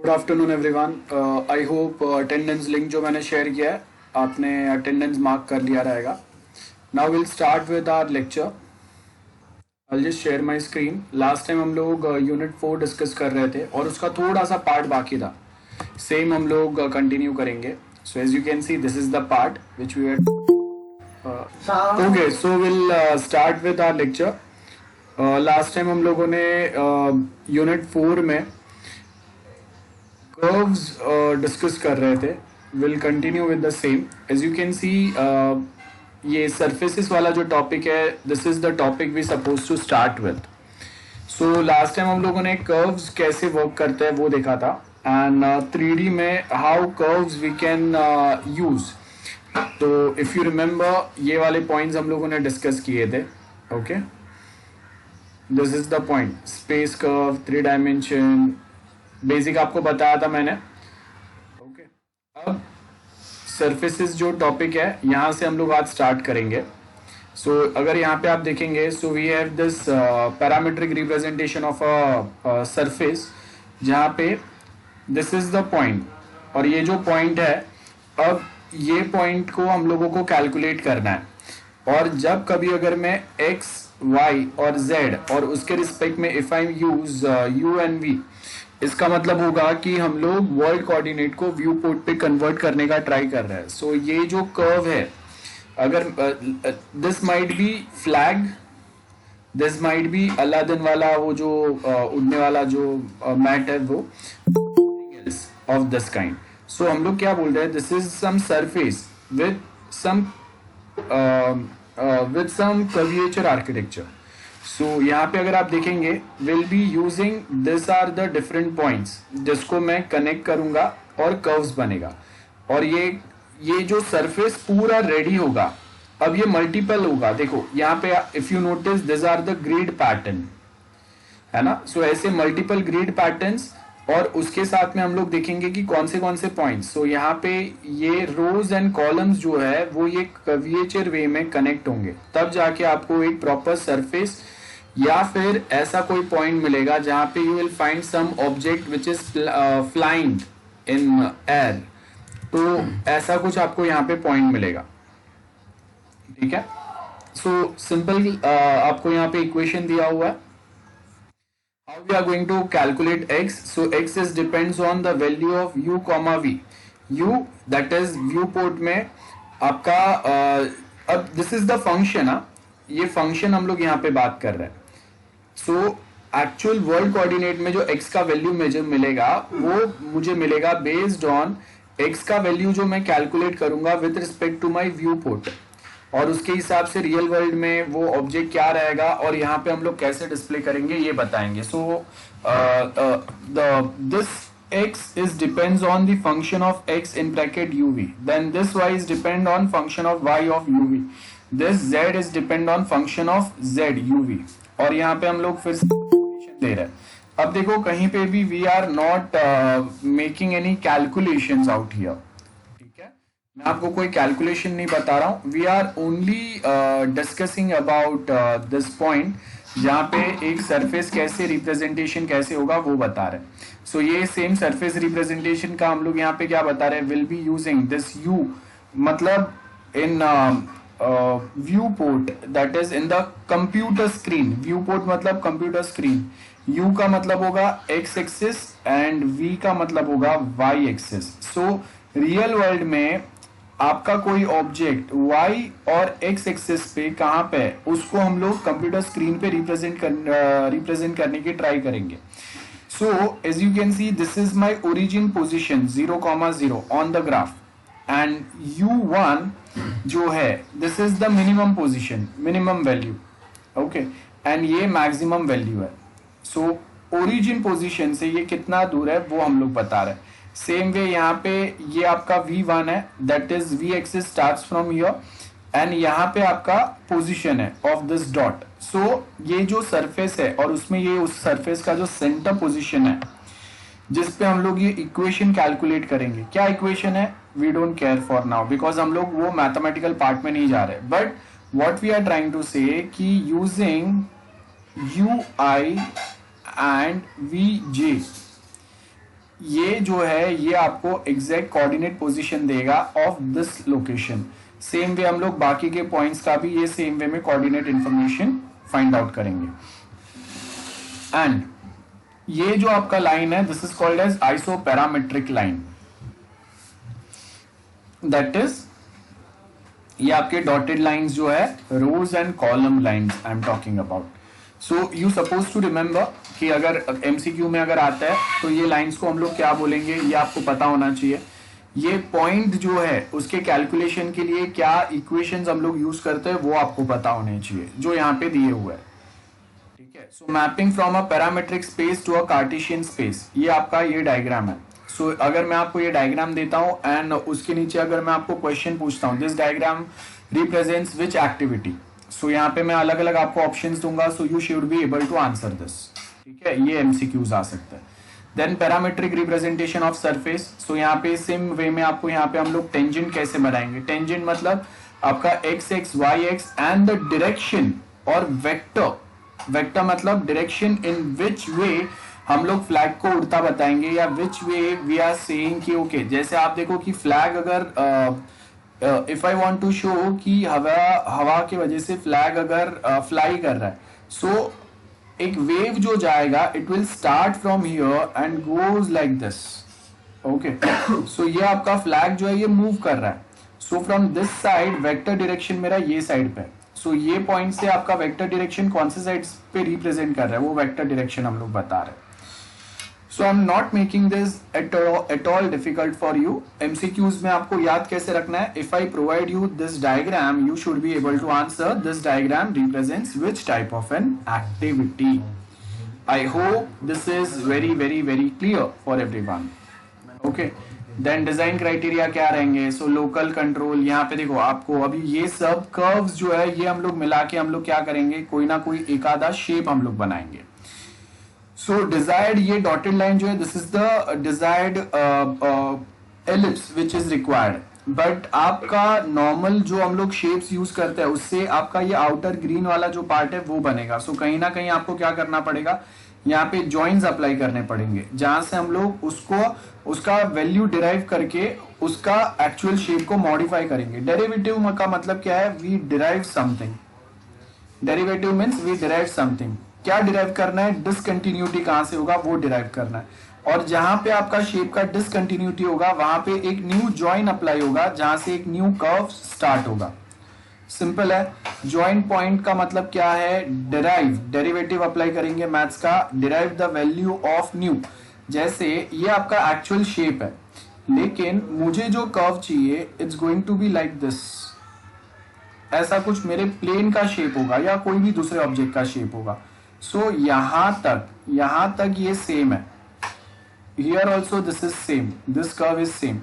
Good afternoon everyone. I hope attendance link जो मैंने share किया है आपने अटेंडेंस मार्क कर लिया रहेगा। Now will start with our lecture. I just share my screen. Last time हम लोग यूनिट 4 डिस्कस कर रहे थे और उसका थोड़ा सा पार्ट बाकी था। सेम हम लोग कंटिन्यू करेंगे। So as you can see this is the part which we okay. So will start with our lecture. Last time हम लोगों ने यूनिट 4 में कर्व्स डिस्कस कर रहे थे। Will continue with the same. As you can see ये surfaces वाला जो टॉपिक है, this is the topic we suppose to start with. So last time हम लोगों ने कर्व्स कैसे वर्क करते हैं वो देखा था, एंड 3D में how curves we can use. तो इफ यू रिमेंबर ये वाले पॉइंट्स हम लोगों ने डिस्कस किए थे। Okay, this is the point, space curve, 3 dimension, basic आपको बताया था मैंने। ओके, अब सरफेसेस जो टॉपिक है यहाँ से हम लोग आज स्टार्ट करेंगे। सो अगर यहाँ पे आप देखेंगे, so we have this parametric representation of a surface, जहाँ पे दिस इज द पॉइंट और ये जो पॉइंट है, अब ये पॉइंट को हम लोगों को कैलकुलेट करना है। और जब कभी अगर मैं x, y और z और उसके रिस्पेक्ट में if I use u and v, इसका मतलब होगा कि हम लोग वर्ल्ड कोऑर्डिनेट को व्यू पोर्ट पे कन्वर्ट करने का ट्राई कर रहे हैं। सो ये जो कर्व है, अगर this might be flag, this might be Aladdin वाला वो जो उड़ने वाला जो मैट है वो ऑफ दिस काइंड। सो हम लोग क्या बोल रहे हैं, this is some surface with some curvature architecture. So यहाँ पे अगर आप देखेंगे, will be using this are the different points जिसको मैं कनेक्ट करूंगा और कर्व्स बनेगा। और ये जो सरफेस पूरा रेडी होगा, अब ये मल्टीपल होगा। देखो यहाँ पे if you notice, this are the grid pattern, है ना। सो ऐसे मल्टीपल ग्रिड पैटर्न्स, और उसके साथ में हम लोग देखेंगे कि कौन से पॉइंट्स। सो यहाँ पे ये रोज एंड कॉलम्स जो है वो ये कर्वेचर वे में कनेक्ट होंगे, तब जाके आपको एक प्रॉपर सरफेस या फिर ऐसा कोई पॉइंट मिलेगा जहां पे you will find some object which is flying in air. तो ऐसा कुछ आपको यहाँ पे पॉइंट मिलेगा, ठीक है। सो सिंपल आपको यहाँ पे इक्वेशन दिया हुआ है। How we are going to calculate x? So x is depends on the value of u comma v. u that is viewport में आपका अब this is the function, ये फंक्शन हम लोग यहाँ पे बात कर रहे हैं। सो एक्चुअल वर्ल्ड कोऑर्डिनेट में जो x का वैल्यू मेजर मिलेगा वो मुझे मिलेगा बेस्ड ऑन x का वैल्यू जो मैं कैलकुलेट करूंगा with respect to my view port, और उसके हिसाब से रियल वर्ल्ड में वो ऑब्जेक्ट क्या रहेगा और यहाँ पे हम लोग कैसे डिस्प्ले करेंगे ये बताएंगे। So this x is depends on the function of x in bracket uv, then this y is depend on function of y of uv, this z is depend on function of z uv, और यहाँ पे हम लोग फिर से दे रहे हैं। अब देखो कहीं पे भी we are not making any calculations out here, ठीक है। मैं आपको कोई कैलकुलेशन नहीं बता रहा हूँ, we are only discussing about this point जहाँ पे एक सरफेस कैसे रिप्रेजेंटेशन कैसे होगा वो बता रहे हैं। सो ये सेम सरफेस रिप्रेजेंटेशन का हम लोग यहाँ पे क्या बता रहे हैं, will be using this u, मतलब in viewport, that is in the computer screen. Viewport मतलब कंप्यूटर स्क्रीन। यू का मतलब होगा एक्स एक्सिस एंड वी का मतलब होगा Y axis. So real world में आपका कोई ऑब्जेक्ट y और x एक्सिस पे कहाँ पे है, उसको हम लोग कंप्यूटर स्क्रीन पे रिप्रेजेंट करने की ट्राई करेंगे। So as you can see, this is my origin position 0,0 on the graph, and u1 जो है this is the minimum position, minimum value, okay, and ये मैक्सिमम वैल्यू है। सो ओरिजिन पोजीशन से ये कितना दूर है वो हम लोग बता रहे हैं। सेम वे यहाँ पे ये आपका v1 है, that is v axis starts from here, and यहाँ पे आपका पोजीशन है ऑफ दिस डॉट। सो ये जो सरफेस है और उसमें ये उस सरफेस का जो सेंटर पोजीशन है जिस पे हम लोग ये इक्वेशन कैलकुलेट करेंगे। क्या इक्वेशन है, we don't care for now, because हम लोग वो मैथमेटिकल पार्ट में नहीं जा रहे, but what we are trying to say कि यूजिंग ui and vj, ये जो है ये आपको एग्जैक्ट कोऑर्डिनेट पोजीशन देगा of this location. Same way हम लोग बाकी के पॉइंट्स का भी ये सेम वे में कोऑर्डिनेट इंफॉर्मेशन फाइंड आउट करेंगे। एंड ये जो आपका लाइन है this is called as isoparametric line, that is ये आपके डॉटेड लाइंस जो है rows and column lines I am talking about. So you suppose to remember कि अगर एमसीक्यू में अगर आता है तो ये लाइंस को हम लोग क्या बोलेंगे ये आपको पता होना चाहिए। ये पॉइंट जो है उसके कैलकुलेशन के लिए क्या इक्वेशंस हम लोग यूज करते हैं वो आपको पता होने चाहिए जो यहाँ पे दिए हुए हैं, ठीक है। So mapping from a parametric space to a Cartesian space, ये आपका ये डायग्राम है। सो अगर मैं आपको ये डायग्राम देता हूं एंड उसके नीचे अगर मैं आपको क्वेश्चन पूछता हूं this diagram represents which activity, so यहाँ पे मैं अलग अलग आपको ऑप्शंस दूंगा, so you should be able to answer this, ठीक है। ये एमसीक्यूज आ सकता है। Then parametric representation of surface, so यहाँ पे सेम वे में आपको यहाँ पे हम लोग टेंजेंट कैसे बनाएंगे। टेंजेंट मतलब आपका X X Y X and the direction, और वेक्टर, वेक्टर मतलब डायरेक्शन इन विच वे हम लोग फ्लैग को उड़ता बताएंगे या which way we are saying कि ओके जैसे आप देखो कि फ्लैग अगर if I want to show कि हवा की वजह से फ्लैग अगर फ्लाई कर रहा है, सो एक वेव जो जाएगा it will start from here and goes like this, okay. So ये आपका फ्लैग जो है ये मूव कर रहा है, so from this side vector direction मेरा ये साइड पे, सो ये पॉइंट से आपका वेक्टर डायरेक्शन कौन से साइड पे रिप्रेजेंट कर रहा है वो वेक्टर डायरेक्शन हम लोग बता रहे हैं। So I am not making this at all difficult for you. MCQs में आपको याद कैसे रखना है, if I provide you this diagram you should be able to answer this diagram represents which type of an activity. I hope this is very very very clear for everyone, okay. Then design criteria क्या रहेंगे, so local control, यहाँ पे देखो आपको अभी ये सब curves जो है ये हम लोग मिला के हम लोग क्या करेंगे, कोई ना कोई एक आधा शेप हम लोग बनाएंगे। सो डिजायर्ड ये डॉटेड लाइन जो है this is the desired ellipse which is required, but आपका नॉर्मल जो हम लोग शेप्स यूज करते हैं उससे आपका ये आउटर ग्रीन वाला जो पार्ट है वो बनेगा। सो कहीं ना कहीं आपको क्या करना पड़ेगा, यहाँ पे जॉइंट्स अप्लाई करने पड़ेंगे जहां से हम लोग उसका वैल्यू डिराइव करके उसका एक्चुअल शेप को मॉडिफाई करेंगे। डेरिवेटिव का मतलब क्या है, we derive something. Derivative means we derive something. क्या डिराइव करना है, डिसकंटिन्यूटी कहां से होगा वो डिराइव करना है, और जहां पे आपका शेप का डिसकंटिन्यूटी होगा वहां पे एक न्यू जॉइन अप्लाई होगा जहां से एक न्यू कर्व स्टार्ट होगा। सिंपल है। जॉइन पॉइंट का मतलब क्या है, डिराइव, डेरिवेटिव अप्लाई करेंगे मैथ्स का, derive the value of new. जैसे ये आपका एक्चुअल शेप है लेकिन मुझे जो कर्व चाहिए it's going to be like this, ऐसा कुछ मेरे प्लेन का शेप होगा या कोई भी दूसरे ऑब्जेक्ट का शेप होगा। सो यहां तक ये सेम है, here also this is same, this curve is same.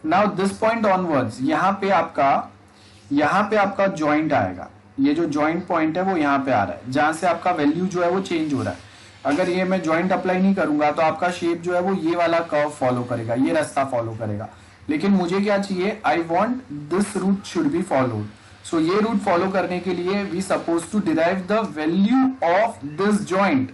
Now this point onwards यहाँ पे आपका जॉइंट आएगा, ये जो जॉइंट पॉइंट है वो यहाँ पे आ रहा है जहां से आपका वैल्यू जो है वो चेंज हो रहा है। अगर ये मैं जॉइंट अप्लाई नहीं करूंगा तो आपका शेप जो है वो ये वाला कर्व फॉलो करेगा, ये रास्ता फॉलो करेगा, लेकिन मुझे क्या चाहिए, I want this route should be followed. So ये रूट फॉलो करने के लिए we suppose to derive the value of this joint,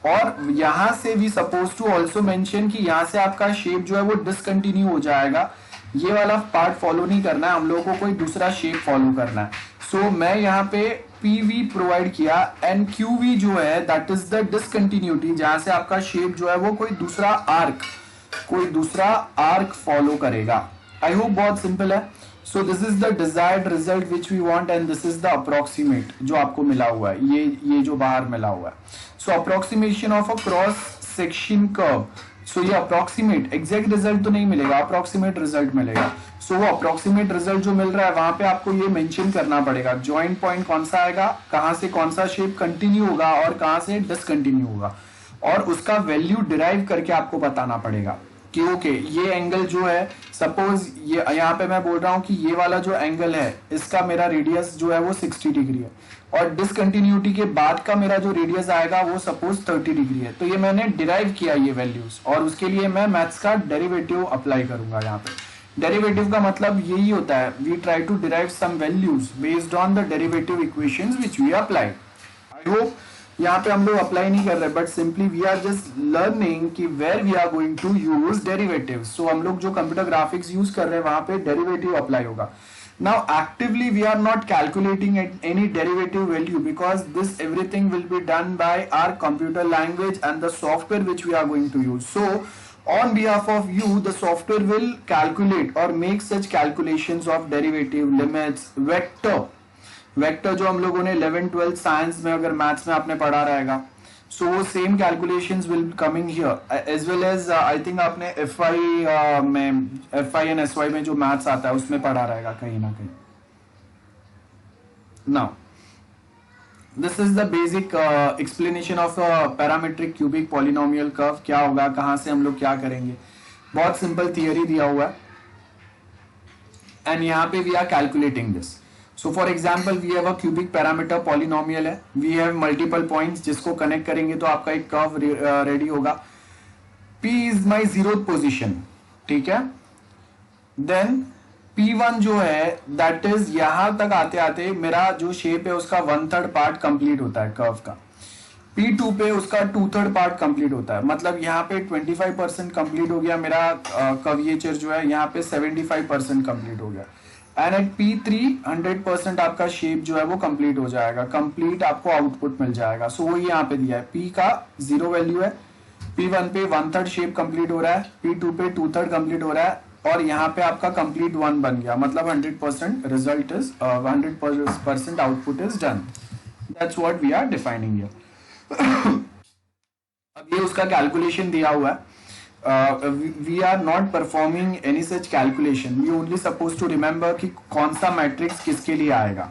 और यहां से we suppose to also mention कि यहां से आपका शेप जो है वो डिसकंटिन्यू हो जाएगा। ये वाला पार्ट फॉलो नहीं करना है, हम लोगों को कोई दूसरा शेप फॉलो करना है। सो मैं यहाँ पे पीवी प्रोवाइड किया एंड क्यूवी जो है दैट इज द डिसकंटिन्यूटी, जहां से आपका शेप जो है वो कोई दूसरा आर्क फॉलो करेगा। आई होप बहुत सिंपल है। So this is the desired result which we want and this is the approximate जो आपको मिला हुआ है, ये जो बाहर मिला हुआ है। So approximation of a cross section curve, so ये अप्रोक्सीमेट, एग्जैक्ट रिजल्ट तो नहीं मिलेगा, अप्रोक्सीमेट रिजल्ट मिलेगा। सो वो अप्रोक्सीमेट रिजल्ट जो मिल रहा है वहां पे आपको ये मेंशन करना पड़ेगा, जॉइंट पॉइंट कौन सा आएगा, कहां से कौन सा शेप कंटिन्यू होगा और कहां से डिसकंटिन्यू होगा, और उसका वैल्यू डिराइव करके आपको बताना पड़ेगा कि ओके ये एंगल जो है, सपोज ये यहाँ पे मैं बोल रहा हूँ कि ये वाला जो एंगल है इसका मेरा रेडियस जो है वो 60 डिग्री है, और डिसकंटिन्यूटी के बाद का मेरा जो रेडियस आएगा वो सपोज 30 डिग्री है। तो ये मैंने डिराइव किया ये वैल्यूज, और उसके लिए मैं मैथ्स का डेरिवेटिव अप्लाई करूंगा। यहाँ पे डेरिवेटिव का मतलब यही होता है, we try to derive some values based on the derivative equations which we apply. I hope यहाँ पे हम लोग अप्लाई नहीं कर रहे, but simply we are just learning कि where we are going to use derivative. So हम लोग जो कंप्यूटर ग्राफिक्स यूज कर रहे हैं वहां पे डेरिवेटिव अप्लाई होगा. Now actively we are not calculating any derivative value because this everything will be done by our computer language and the software which we are going to use. So on behalf of you, the software will calculate or make such calculations of derivative, limits, vector जो हम लोगों ने 11th 12th science में अगर maths में आपने पढ़ा रहेगा, सो वो same calculations will coming here as well as I think आपने एफआई में एफआई एंड एसवाई में जो मैथ्स आता है उसमें पढ़ा रहेगा कहीं ना कहीं. Now this is the basic explanation of parametric cubic polynomial curve. क्या होगा, कहां से हम लोग क्या करेंगे, बहुत सिंपल थियरी दिया हुआ है एंड यहाँ पे we are calculating this. So for example, we have a cubic parameter polynomial है, we have multiple points जिसको connect करेंगे तो आपका एक curve ready होगा. P is my zeroth position, ठीक है. Then P1 जो है that is यहां तक आते आते मेरा जो शेप है उसका 1/3 पार्ट कंप्लीट होता है कर्व का. P2 पे उसका 2/3 पार्ट कंप्लीट होता है, मतलब यहाँ पे 25% कंप्लीट हो गया मेरा कर्वेचर जो है, यहाँ पे 75% कंप्लीट हो गया. एंड एट P3 100% आपका शेप जो है वो कंप्लीट हो जाएगा, कंप्लीट आपको आउटपुट मिल जाएगा. सो वो यहाँ पे दिया है, P का 0 वैल्यू है, P1 पे 1/3 शेप कंप्लीट हो रहा है, P2 पे 2/3 कंप्लीट हो रहा है और यहाँ पे आपका कंप्लीट 1 बन गया, मतलब 100% result is 100% output is done. That's what we are defining here. अब ये उसका कैलकुलेशन दिया हुआ है. We are not performing any such calculation. We only supposed to remember कि कौन सा मैट्रिक्स किसके लिए आएगा.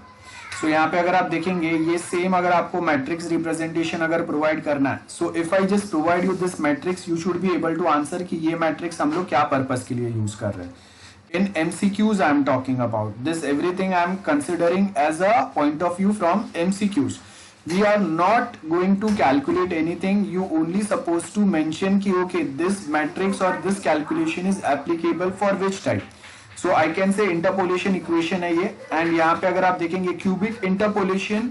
So यहाँ पे अगर आप देखेंगे ये सेम अगर आपको मैट्रिक्स रिप्रेजेंटेशन अगर प्रोवाइड करना है, so if I just provide you this matrix, you should be able to answer कि ये मैट्रिक्स हम लोग क्या पर्पस के लिए यूज कर रहे हैं. In MCQs I am talking about this, everything I am considering as a point of view from MCQs. We are not going to calculate anything. You only supposed to mention कि okay this matrix or this calculation is applicable for which type. So I can say interpolation equation है ये, and यहाँ पे अगर आप देखेंगे cubic interpolation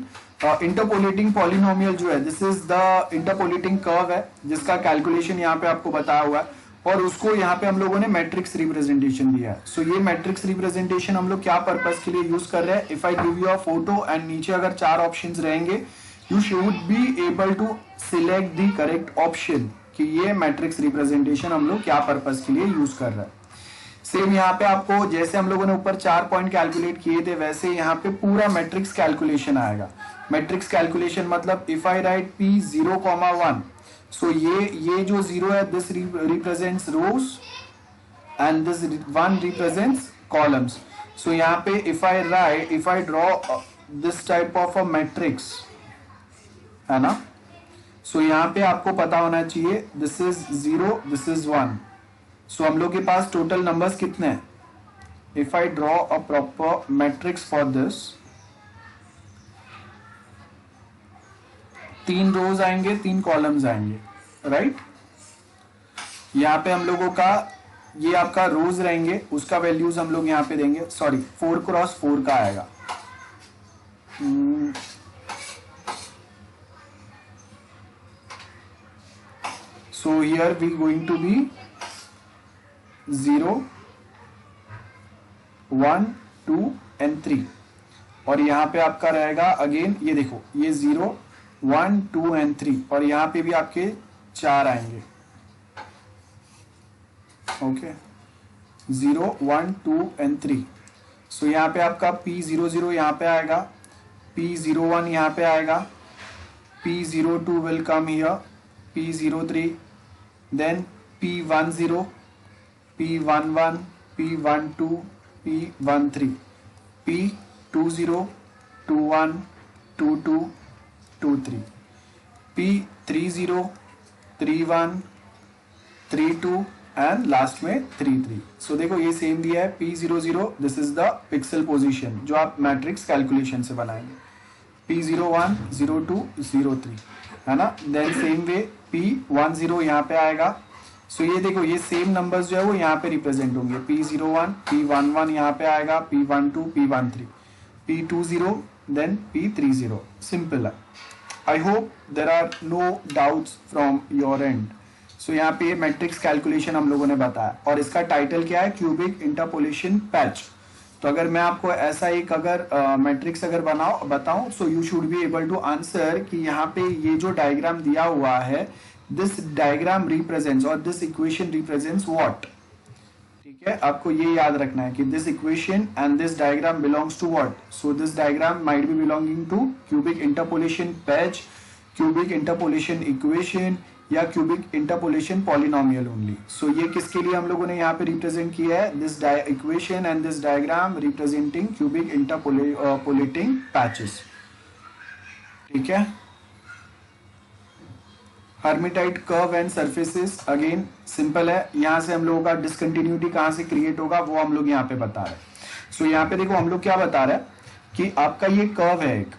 interpolating polynomial जो है, this is the interpolating curve है जिसका calculation यहाँ पे आपको बताया हुआ है और उसको यहाँ पे हम लोगों ने मैट्रिक्स रिप्रेजेंटेशन दिया है. सो ये मैट्रिक्स रिप्रेजेंटेशन हम लोग क्या पर्पस के लिए यूज कर रहे हैं. If I give you a photo and नीचे अगर 4 ऑप्शंस रहेंगे, you should be able to select the correct option कि ये मैट्रिक्स रिप्रेजेंटेशन हम लोग क्या पर्पस के लिए यूज कर रहे हैं. सेम यहाँ पे आपको जैसे हम लोगों ने ऊपर 4 पॉइंट कैलकुलेट किए थे वैसे यहाँ पे पूरा मैट्रिक्स कैलकुलेशन आएगा. मैट्रिक्स कैलकुलेशन मतलब if I write P 0,1, so ये जो 0 है this represents rows and this 1 represents columns. So यहाँ पे if I draw this type of a matrix है ना, सो यहाँ पे आपको पता होना चाहिए this is 0, this is 1. So हम लोग के पास टोटल नंबर्स कितने हैं. If I draw a proper matrix for this, 3 रोज आएंगे, 3 कॉलम्स आएंगे, राइट. यहाँ पे हम लोगों का ये आपका रोज रहेंगे, उसका वैल्यूज हम लोग यहाँ पे देंगे, सॉरी 4x4 का आएगा. So here we going to be 0, 1, 2 and 3 और यहाँ पे आपका रहेगा अगेन ये देखो ये 0, 1, 2 and 3 और यहाँ पे भी आपके 4 आएंगे. Okay 0, 1, 2 and 3. सो यहाँ पे आपका P00 यहाँ पे आएगा, P01 यहाँ पे आएगा, P02 will come here, P03, then P10, P11, P12, P13, P20, 21, 22, 23, P30, 31, 32 and last में 33. सो देखो ये सेम दिया है P00, this is the pixel position जो आप मैट्रिक्स कैलकुलेशन से बनाएंगे. P01, 02, 03 है ना. देन सेम वे P10 यहाँ पे आएगा. सो ये देखो ये सेम नंबर्स जो है वो यहाँ पे रिप्रेजेंट होंगे. P01, P11 यहाँ पे आएगा, P12, P13, P20, then P30. Simple है. I hope there are no doubts from your end. So यहाँ पे मैट्रिक्स कैलकुलेशन हम लोगों ने बताया और इसका टाइटल क्या है, क्यूबिक इंटरपोलेशन पैच। तो अगर मैं आपको ऐसा एक अगर मैट्रिक्स अगर बताऊं, so you should be able to answer कि यहाँ पे ये जो डायग्राम दिया हुआ है, दिस डायग्राम रिप्रेजेंट्स और दिस इक्वेशन रिप्रेजेंट्स व्हाट। ठीक है, आपको ये याद रखना है कि this equation and this diagram belongs to what. So this diagram might be belonging to cubic interpolation patch, cubic interpolation equation या cubic interpolation polynomial only. So ये किसके लिए हम लोगों ने यहाँ पे रिप्रेजेंट किया है, this equation and this diagram representing cubic interpolating patches. ठीक है, Hermite curve and surfaces again simple है। यहां से हम लोगों का डिसकंटिन्यूटी कहां से क्रिएट होगा वो हम लोग यहाँ पे बता रहे हैं। सो यहाँ पे देखो हम लोग क्या बता रहे हैं कि आपका ये कर्व है एक,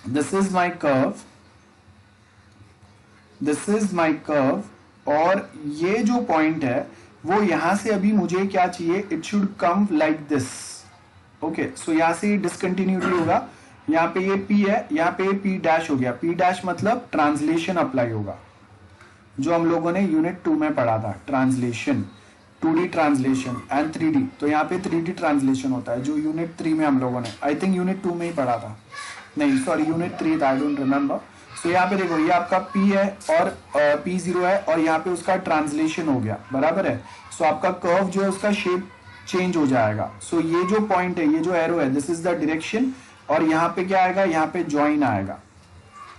this is my curve, this is my curve, और ये जो पॉइंट है वो यहां से अभी मुझे क्या चाहिए, it should come like this. Okay, so यहां से डिसकंटिन्यूटी होगा, यहाँ पे ये P है, यहाँ पे P डैश हो गया। P डैश मतलब ट्रांसलेशन अप्लाई होगा, जो हम लोगों ने यूनिट 2 में पढ़ा था, translation, 2D translation and 3D। तो यहाँ पे 3D ट्रांसलेशन होता है जो यूनिट 3 में हम लोगों ने, आई थिंक यूनिट 2 में ही पढ़ा था, नहीं सॉरी यूनिट 3 था, आई डोंट रिमेम्बर। सो यहाँ पे देखो ये आपका P है और P0 है और यहाँ पे उसका ट्रांसलेशन हो गया, बराबर है। सो आपका कर्व जो है उसका शेप चेंज हो जाएगा। सो ये जो पॉइंट है, ये जो एरो है, दिस इज द डायरेक्शन, और यहाँ पे क्या आएगा, यहाँ पे ज्वाइन आएगा।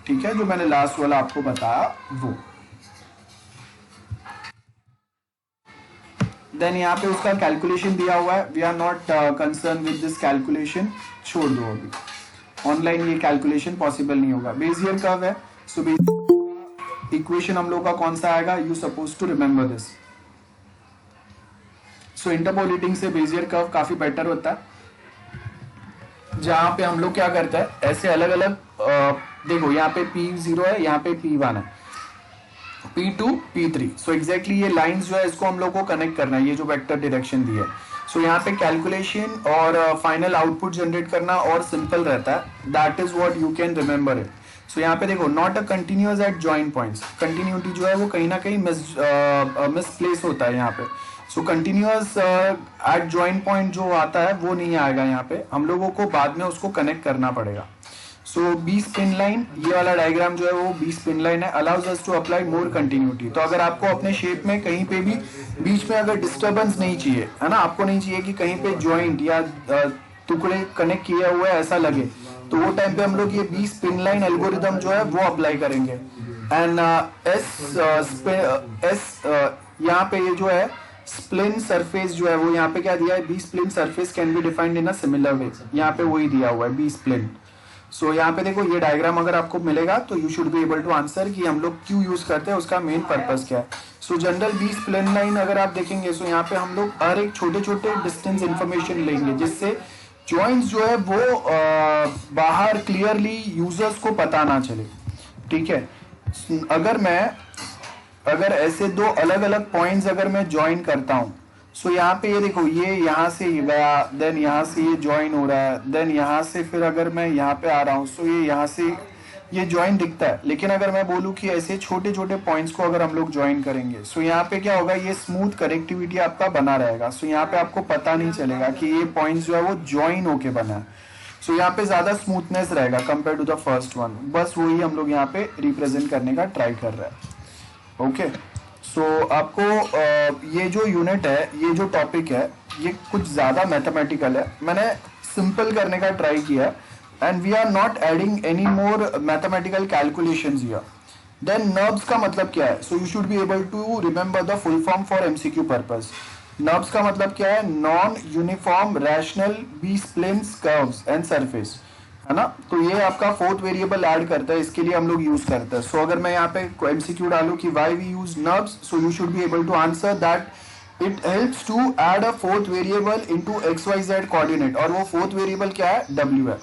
ठीक है, जो मैंने लास्ट वाला आपको बताया वो। देन यहाँ पे उसका कैलकुलेशन दिया हुआ है, we are not concern with this calculation, छोड़ दो अभी, ऑनलाइन ये कैलकुलेशन पॉसिबल नहीं होगा। बेजियर कर्व है, सो इक्वेशन हम लोग का कौन सा आएगा, you suppose to remember this. So interpolating से बेजियर कर्व काफी बेटर होता है, जहां पे हम लोग क्या करते हैं, ऐसे अलग अलग देखो यहाँ पे P0 है, यहाँ पे P1 है, P2 P3। सो एग्जैक्टली ये लाइंस जो है इसको हम लोग को कनेक्ट करना है, ये जो वेक्टर डायरेक्शन दी है। सो यहाँ पे कैलकुलेशन और फाइनल आउटपुट जनरेट करना और सिंपल रहता है, that is what you can remember it. So यहाँ पे देखो not a continuous at joint points, continuity जो है वो कहीं ना कहीं मिसप्लेस होता है यहाँ पे। सो कंटिन्यूअस एट जॉइंट पॉइंट जो आता है वो नहीं आएगा, यहाँ पे हम लोगों को बाद में उसको कनेक्ट करना पड़ेगा। सो बी स्पिन लाइन, ये वाला डायग्राम जो है वो बी स्पिन लाइन है, allows us to apply more continuity. तो अगर आपको अपने शेप में कहीं पे भी बीच में अगर डिस्टर्बेंस नहीं चाहिए, है ना, आपको नहीं चाहिए कि कहीं पे जॉइंट या टुकड़े कनेक्ट किए हुए ऐसा लगे, तो वो टाइम पे हम लोग ये बी स्पिन लाइन एल्गोरिदम जो है वो अप्लाई करेंगे। एंड यहाँ पे ये जो है स्प्लिन सरफेस जो है वो यहाँ पे क्या दिया है, B spline surface can be defined in a similar way, यहाँ पे वही दिया हुआ है बी स्प्लिन। सो यहाँ पे देखो ये डायग्राम अगर आपको मिलेगा तो you should be able to answer कि हम लोग क्यों यूज करते हैं, उसका मेन पर्पस क्या है। So general B spline अगर आप देखेंगे, सो यहाँ पे हम लोग हर एक छोटे छोटे डिस्टेंस इंफॉर्मेशन लेंगे, जिससे जॉइंट्स जो है वो बाहर क्लियरली यूजर्स को पता ना चले। ठीक है, अगर ऐसे दो अलग अलग पॉइंट्स अगर मैं ज्वाइन करता हूं, सो यहाँ पे ये देखो ये यहाँ से गया, देन यहाँ से ये ज्वाइन हो रहा है, देन यहाँ से फिर अगर मैं यहाँ पे आ रहा हूँ, सो ये यहाँ से ये ज्वाइन दिखता है। लेकिन अगर मैं बोलूँ कि ऐसे छोटे छोटे पॉइंट्स को अगर हम लोग ज्वाइन करेंगे, सो यहाँ पे क्या होगा, ये स्मूथ कनेक्टिविटी आपका बना रहेगा। सो यहाँ पे आपको पता नहीं चलेगा कि ये पॉइंट्स जो है वो ज्वाइन होके बना है। सो यहाँ पे ज्यादा स्मूथनेस रहेगा compare to the first one, बस वही हम लोग यहाँ पे रिप्रेजेंट करने का ट्राई कर रहे हैं। ओके, सो आपको ये जो यूनिट है, ये जो टॉपिक है, ये कुछ ज़्यादा मैथमेटिकल है, मैंने सिंपल करने का ट्राई किया, and we are not adding any more mathematical calculations here. Then NURBS का मतलब क्या है, so you should be able to remember the full form for MCQ purpose. NURBS का मतलब क्या है, non uniform rational B splines curves and surface, है ना। तो ये आपका फोर्थ वेरिएबल ऐड करता है, इसके लिए हम लोग यूज करते हैं। सो अगर मैं यहाँ पे एमसीक्यू डालूं कि why we use NURBS, so you should be able to answer that it helps to add a fourth variable into XYZ coordinate, और वो फोर्थ वेरिएबल क्या है, W है।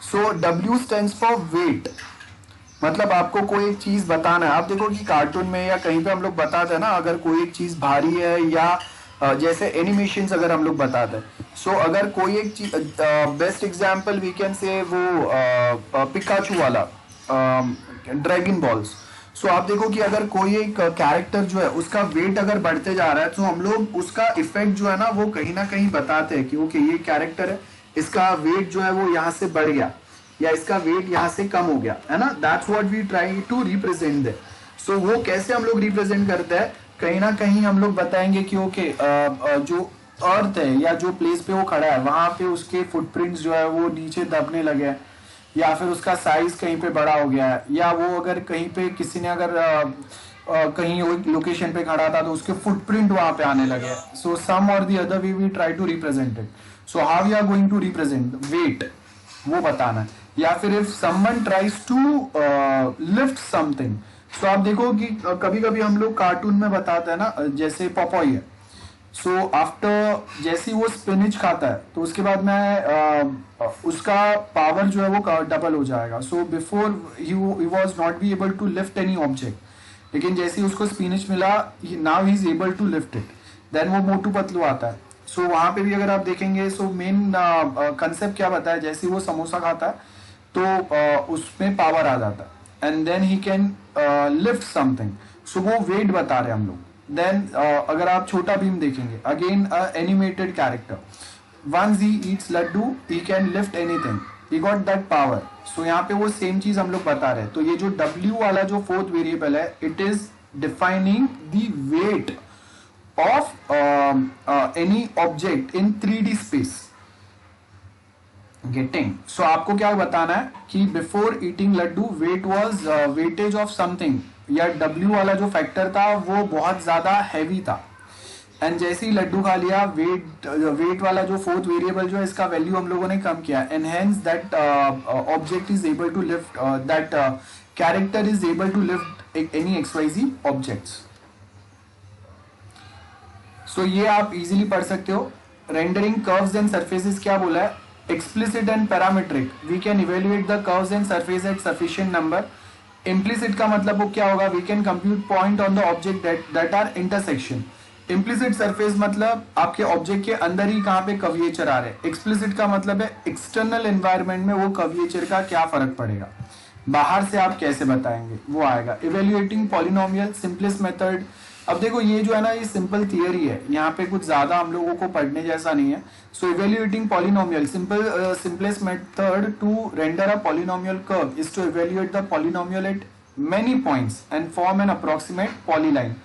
So W stands for weight, मतलब आपको कोई एक चीज बताना है। आप देखो कि कार्टून में या कहीं पे हम लोग बताते हैं ना, अगर कोई एक चीज भारी है या जैसे एनिमेशंस अगर हम लोग बताते हैं, सो अगर कोई एक चीज, बेस्ट एग्जांपल वी कैन से वो पिकाचू वाला, ड्रैगन बॉल्स। सो आप देखो कि अगर कोई एक कैरेक्टर जो है उसका वेट अगर बढ़ते जा रहा है तो हम लोग उसका इफेक्ट जो है ना वो कहीं ना कहीं बताते हैं कि ओके ये कैरेक्टर है, इसका वेट जो है वो यहाँ से बढ़ गया या इसका वेट यहाँ से कम हो गया, है ना। That's what we try to represent that. So वो कैसे हम लोग रिप्रेजेंट करते हैं, कहीं ना कहीं हम लोग बताएंगे कि ओके जो अर्थ है या जो प्लेस पे वो खड़ा है वहां पे उसके फुटप्रिंट्स जो है वो नीचे दबने लगे हैं, या फिर उसका साइज कहीं पे बड़ा हो गया है, या वो अगर कहीं पे किसी ने अगर कहीं लोकेशन पे खड़ा था तो उसके फुटप्रिंट वहां पे आने लगे। So some or the other way we try to represent it. So how we are going to represent weight, वो बताना है। या फिर if someone tries to lift something, so आप देखो कि कभी कभी हम लोग कार्टून में बताते हैं ना, जैसे पॉपॉय है। सो आफ्टर जैसे ही वो स्पिनिच खाता है तो उसके बाद में उसका पावर जो है वो डबल हो जाएगा। So before he was not be able to lift any object, लेकिन जैसे ही उसको स्पिनिच मिला now he is able to lift it, then वो मोटू पतलू आता है। सो वहां पे भी अगर आप देखेंगे सो मेन कंसेप्ट क्या बताया, जैसे ही वो समोसा खाता है तो उसमें पावर आ जाता है and then he can lift something. So वो वेट बता रहे हैं हम लोग। देन अगर आप छोटा भीम देखेंगे, again animated character, once he eats laddoo he can lift anything, he got that power. So यहाँ पे वो सेम चीज हम लोग बता रहे हैं। तो ये जो W वाला जो फोर्थ वेरिएबल है, it is defining the weight of any object in 3D space. Getting? So आपको क्या बताना है कि before eating laddoo weight was weightage of something, या W वाला जो फैक्टर था वो बहुत ज्यादा हैवी था, एंड जैसे ही लड्डू खा लिया वेट वाला जो फोर्थ वेरिएबल जो है इसका वैल्यू हम लोगों ने कम किया, and hence that object is able to lift, that character is able to lift any XYZ objects. So ये आप इजीली पढ़ सकते हो। रेंडरिंग कर्व्स एंड सरफेसेस क्या बोला है, explicit and parametric, we can evaluate the curves and surface at sufficient number. Implicit का मतलब वो क्या होगा, we can compute point on the object that are intersection. Implicit surface मतलब आपके ऑब्जेक्ट के अंदर ही कहां पे कर्वेचर आ रहे हैं। एक्सप्लिसिट का मतलब है एक्सटर्नल एनवायरनमेंट में वो कर्वेचर का क्या फर्क पड़ेगा, बाहर से आप कैसे बताएंगे, वो आएगा। Evaluating polynomial, simplest method. अब देखो ये जो है ना ये सिंपल थियरी है, यहाँ पे कुछ ज्यादा हम लोगों को पढ़ने जैसा नहीं है। So evaluating polynomial, simplest method to render a polynomial curve is to evaluate the polynomial at many points and form an approximate polyline।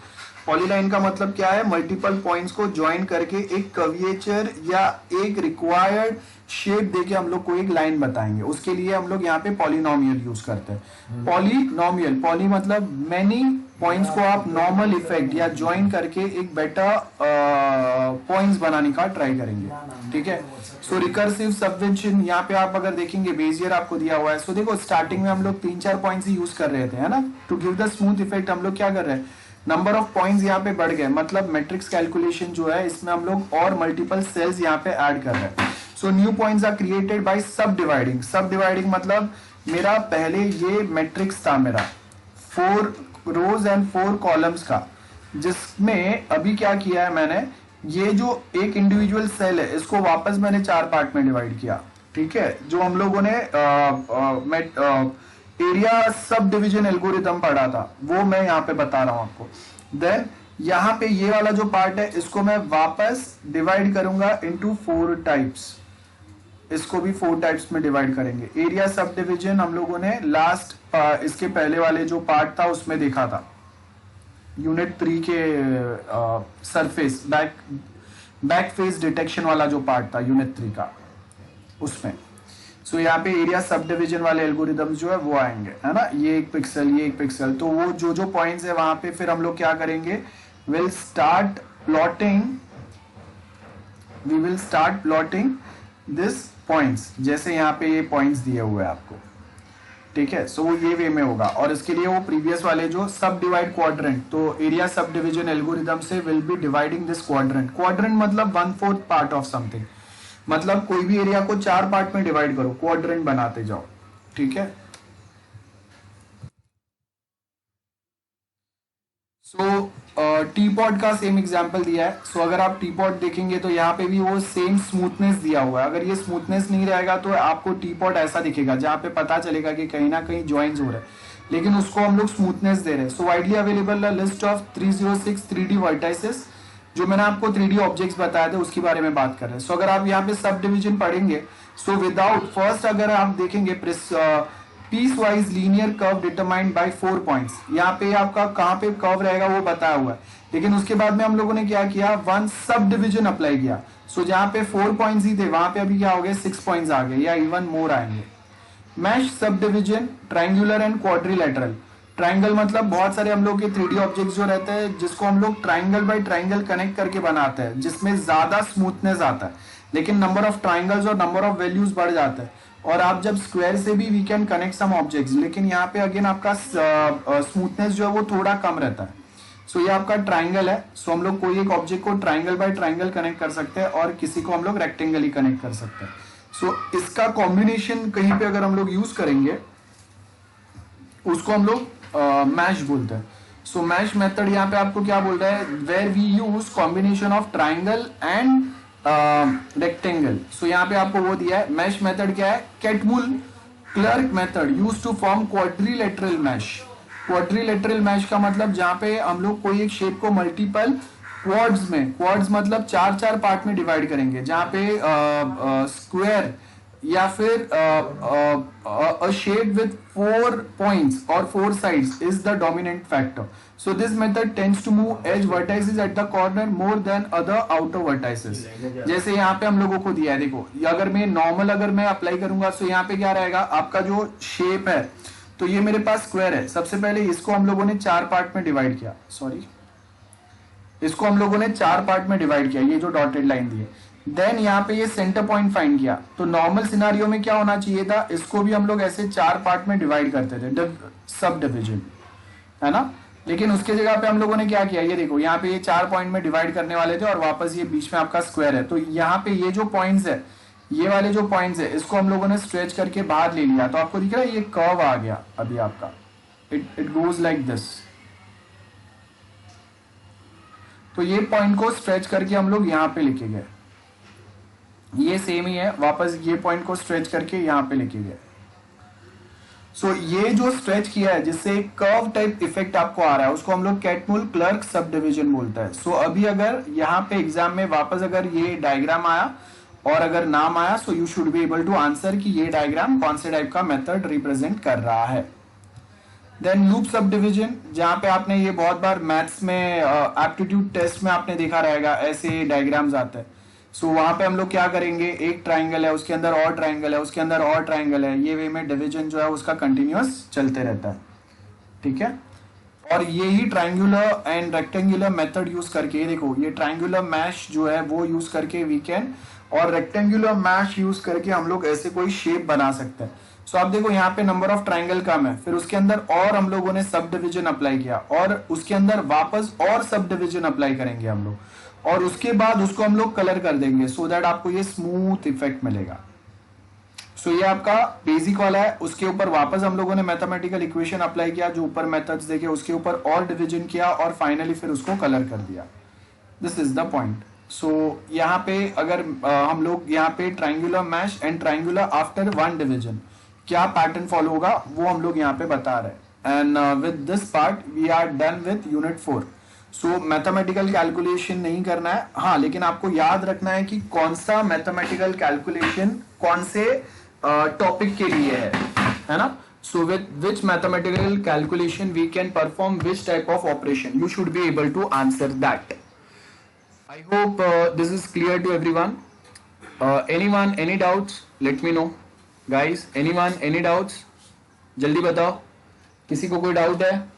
Polyline का मतलब क्या है, मल्टीपल पॉइंट्स को ज्वाइन करके एक कर्वेचर या एक रिक्वायर्ड शेप देके हम लोग को एक लाइन बताएंगे। उसके लिए हम लोग यहाँ पे पॉलिनोमियल यूज करते हैं। पॉलिनोमियल, पॉली मतलब मैनी पॉइंट्स को आप नॉर्मल इफेक्ट या ज्वाइन करके एक बेटर पॉइंट्स बनाने का ट्राई करेंगे, ठीक है। सो रिकर्सिव सबवेंशन, यहाँ पे आप अगर देखेंगे बेजियर आपको दिया हुआ है। सो देखो स्टार्टिंग में हम लोग 3-4 पॉइंट्स ही यूज कर रहे थे, है ना, to give the smooth effect. हम लोग क्या कर रहे हैं, नंबर ऑफ पॉइंट्स यहाँ पे बढ़ गए, मतलब मैट्रिक्स कैलकुलेशन जो है इसमें हम लोग और मल्टीपल सेल्स यहाँ पे ऐड कर रहे हैं। So new points are created by subdividing. Subdividing मतलब मेरा पहले ये मैट्रिक्स था मेरा 4 रोज एंड 4 कॉलम्स का, जिसमें अभी क्या किया है मैंने, ये जो एक इंडिविजुअल सेल है इसको वापस मैंने 4 पार्ट में डिवाइड किया, ठीक है। जो हम लोगों ने एरिया सब डिविजन एल्गोरिथम पढ़ा था वो मैं यहाँ पे बता रहा हूं आपको। देन यहाँ पे ये वाला जो पार्ट है इसको मैं वापस डिवाइड करूंगा इनटू 4 टाइप्स। इसको भी 4 टाइप्स में डिवाइड करेंगे। एरिया सब डिविजन हम लोगों ने लास्ट इसके पहले वाले जो पार्ट था उसमें देखा था, यूनिट 3 के सरफेस बैक फेस डिटेक्शन वाला जो पार्ट था यूनिट 3 का, उसमें। सो यहाँ पे एरिया सब डिविजन वाले एल्गोरिथम्स जो है वो आएंगे, है ना, ये एक पिक्सल ये एक पिक्सल। तो वो जो जो पॉइंट्स है वहां पे फिर हम लोग क्या करेंगे, we will start plotting this points, जैसे यहाँ पे ये पॉइंट्स दिए हुए हैं आपको, ठीक है। सो वो ये वे में होगा, और इसके लिए वो प्रीवियस वाले जो सब डिवाइड क्वाड्रेंट, तो एरिया सब डिविजन एल्गोरिथम से will be dividing this quadrant. Quadrant मतलब 1/4 पार्ट ऑफ समथिंग, मतलब कोई भी एरिया को 4 पार्ट में डिवाइड करो, क्वाड्रेंट बनाते जाओ, ठीक है। सो टी पॉट का सेम एग्जांपल दिया है। सो अगर आप टी पॉट देखेंगे तो यहाँ पे भी वो सेम स्मूथनेस दिया हुआ है। अगर ये स्मूथनेस नहीं रहेगा तो आपको टी पॉट ऐसा दिखेगा जहाँ पे पता चलेगा कि कहीं ना कहीं ज्वाइंट्स हो रहे हैं, लेकिन उसको हम लोग स्मूथनेस दे रहे हैं। सो widely available list of 306 3D vertices, जो मैंने आपको 3D ऑब्जेक्ट्स बताए थे उसके बारे में बात कर रहे हैं। सो अगर आप यहाँ पे सब डिविजन पढ़ेंगे, सो विदाउट फर्स्ट अगर आप देखेंगे piecewise linear curve determined by 4 points, यहाँ पे आपका कहाँ पे कर्व रहेगा वो बताया हुआ है, लेकिन उसके बाद में हम लोगों ने क्या किया, वन सब डिविजन अप्लाई किया। सो जहाँ पे 4 पॉइंट्स ही थे वहां पे अभी क्या हो गए 6 पॉइंट्स आ गए या इवन मोर आएंगे। Mesh subdivision triangular and quadrilateral. Triangle मतलब बहुत सारे हम लोग के 3D ऑब्जेक्ट्स जो रहते हैं जिसको हम लोग ट्राइंगल बाय ट्राइंगल कनेक्ट करके बनाते हैं, जिसमें ज्यादा स्मूथनेस आता है, लेकिन नंबर ऑफ ट्राइंगल्स और नंबर ऑफ वैल्यूज बढ़ जाते हैं। और आप जब स्क्वायर से भी we can connect some objects, लेकिन यहाँ पे अगेन आपका स्मूथनेस जो है वो थोड़ा कम रहता है। सो ये आपका ट्राइंगल है। सो हम लोग कोई एक ऑब्जेक्ट को ट्राइंगल बाय ट्राइंगल कनेक्ट कर सकते हैं और किसी को हम लोग रेक्टेंगल ही कनेक्ट कर सकते हैं। सो इसका कॉम्बिनेशन कहीं पे अगर हम लोग यूज करेंगे उसको हम लोग मैश बोलते हैं। सो मैश मेथड यहाँ पे आपको क्या बोल रहा है, where we use combination of triangle and rectangle. So यहाँ पे आपको वो दिया है। मैश मेथड क्या है, Catmull Clark method use to form quadrilateral mesh. Quadrilateral mesh का मतलब जहाँ पे हम लोग कोई एक शेप को मल्टीपल क्वाड्स में, क्वाड्स मतलब 4 पार्ट में डिवाइड करेंगे, जहाँ पे स्क्वायर या फिर a shape with 4 points or 4 sides is the dominant factor. So this method tends to move edge vertices at the corner more than other outer vertices. जैसे यहाँ पे हम लोगों को दिया है, देखो अगर मैं नॉर्मल अगर मैं अप्लाई करूंगा तो यहाँ पे क्या रहेगा, आपका जो शेप है, तो ये मेरे पास स्क्वायर है। सबसे पहले इसको हम लोगों ने 4 पार्ट में डिवाइड किया, सॉरी इसको हम लोगों ने 4 पार्ट में डिवाइड किया, ये जो डॉटेड लाइन दी है। देन यहाँ पे ये सेंटर पॉइंट फाइंड किया। तो नॉर्मल सिनारियो में क्या होना चाहिए था, इसको भी हम लोग ऐसे 4 पार्ट में डिवाइड करते थे, सब डिविजन, है ना। लेकिन उसके जगह पे हम लोगों ने क्या किया, ये देखो यहाँ पे ये 4 पॉइंट में डिवाइड करने वाले थे और वापस ये बीच में आपका स्क्वायर है। तो यहाँ पे ये जो पॉइंट्स है, ये वाले जो पॉइंट्स है, इसको हम लोगों ने स्ट्रेच करके बाहर ले लिया। तो आपको दिख रहा है ये कर्व आ गया अभी आपका, इट गोज लाइक दिस। तो ये पॉइंट को स्ट्रेच करके हम लोग यहाँ पे लेके गए, ये सेम ही है, वापस ये पॉइंट को स्ट्रेच करके यहाँ पे लेके गए। सो ये जो स्ट्रेच किया है जिससे कर्व टाइप इफेक्ट आपको आ रहा है, उसको हम लोग कैटमुल क्लर्क सब डिविजन बोलता है। सो अभी अगर यहाँ पे एग्जाम में वापस अगर ये डायग्राम आया और अगर नाम आया, so you should be able to answer कि ये डायग्राम कौन से टाइप का मेथड रिप्रेजेंट कर रहा है। देन लूप सब डिविजन, जहां पे आपने ये बहुत बार मैथ्स में एप्टीट्यूड टेस्ट में आपने देखा रहेगा, ऐसे डायग्राम्स आते हैं। सो वहां पे हम लोग क्या करेंगे, एक ट्राइंगल है, उसके अंदर और ट्राइंगल है, उसके अंदर और ट्राइंगल है, ये वे में डिवीजन जो है उसका कंटिन्यूअस चलते रहता है, ठीक है। और ये ही triangular and rectangular method use करके, ये देखो ये ट्राइंगुलर मैश जो है वो यूज करके वी कैन, और रेक्टेंगुलर मैश यूज करके हम लोग ऐसे कोई शेप बना सकते हैं। सो आप देखो यहाँ पे नंबर ऑफ ट्राइंगल कम है, फिर उसके अंदर और हम लोगों ने सब डिविजन अप्लाई किया, और उसके अंदर वापस और सब डिविजन अप्लाई करेंगे हम लोग, और उसके बाद उसको हम लोग कलर कर देंगे सो दैट आपको ये स्मूथ इफेक्ट मिलेगा। सो ये आपका बेसिक वाला है। उसके ऊपर वापस हम लोगों ने मैथमेटिकल इक्वेशन अप्लाई किया, जो ऊपर मेथड्स देखे उसके ऊपर और डिवीजन किया, और फाइनली फिर उसको कलर कर दिया। This is the point. So यहाँ पे अगर हम लोग यहाँ पे triangular mesh and triangular after one division क्या पैटर्न फॉलो होगा वो हम लोग यहाँ पे बता रहे हैं। And with this part we are done with unit 4। So mathematical calculation नहीं करना है, हाँ, लेकिन आपको याद रखना है कि कौन सा मैथमेटिकल कैलकुलेशन कौन से टॉपिक के लिए है ना। So with which mathematical calculation we can perform which type of operation, you should be able to answer that. I hope this is clear to everyone. Anyone any doubts, let me know guys. Anyone any doubts, जल्दी बताओ, किसी को कोई doubt है?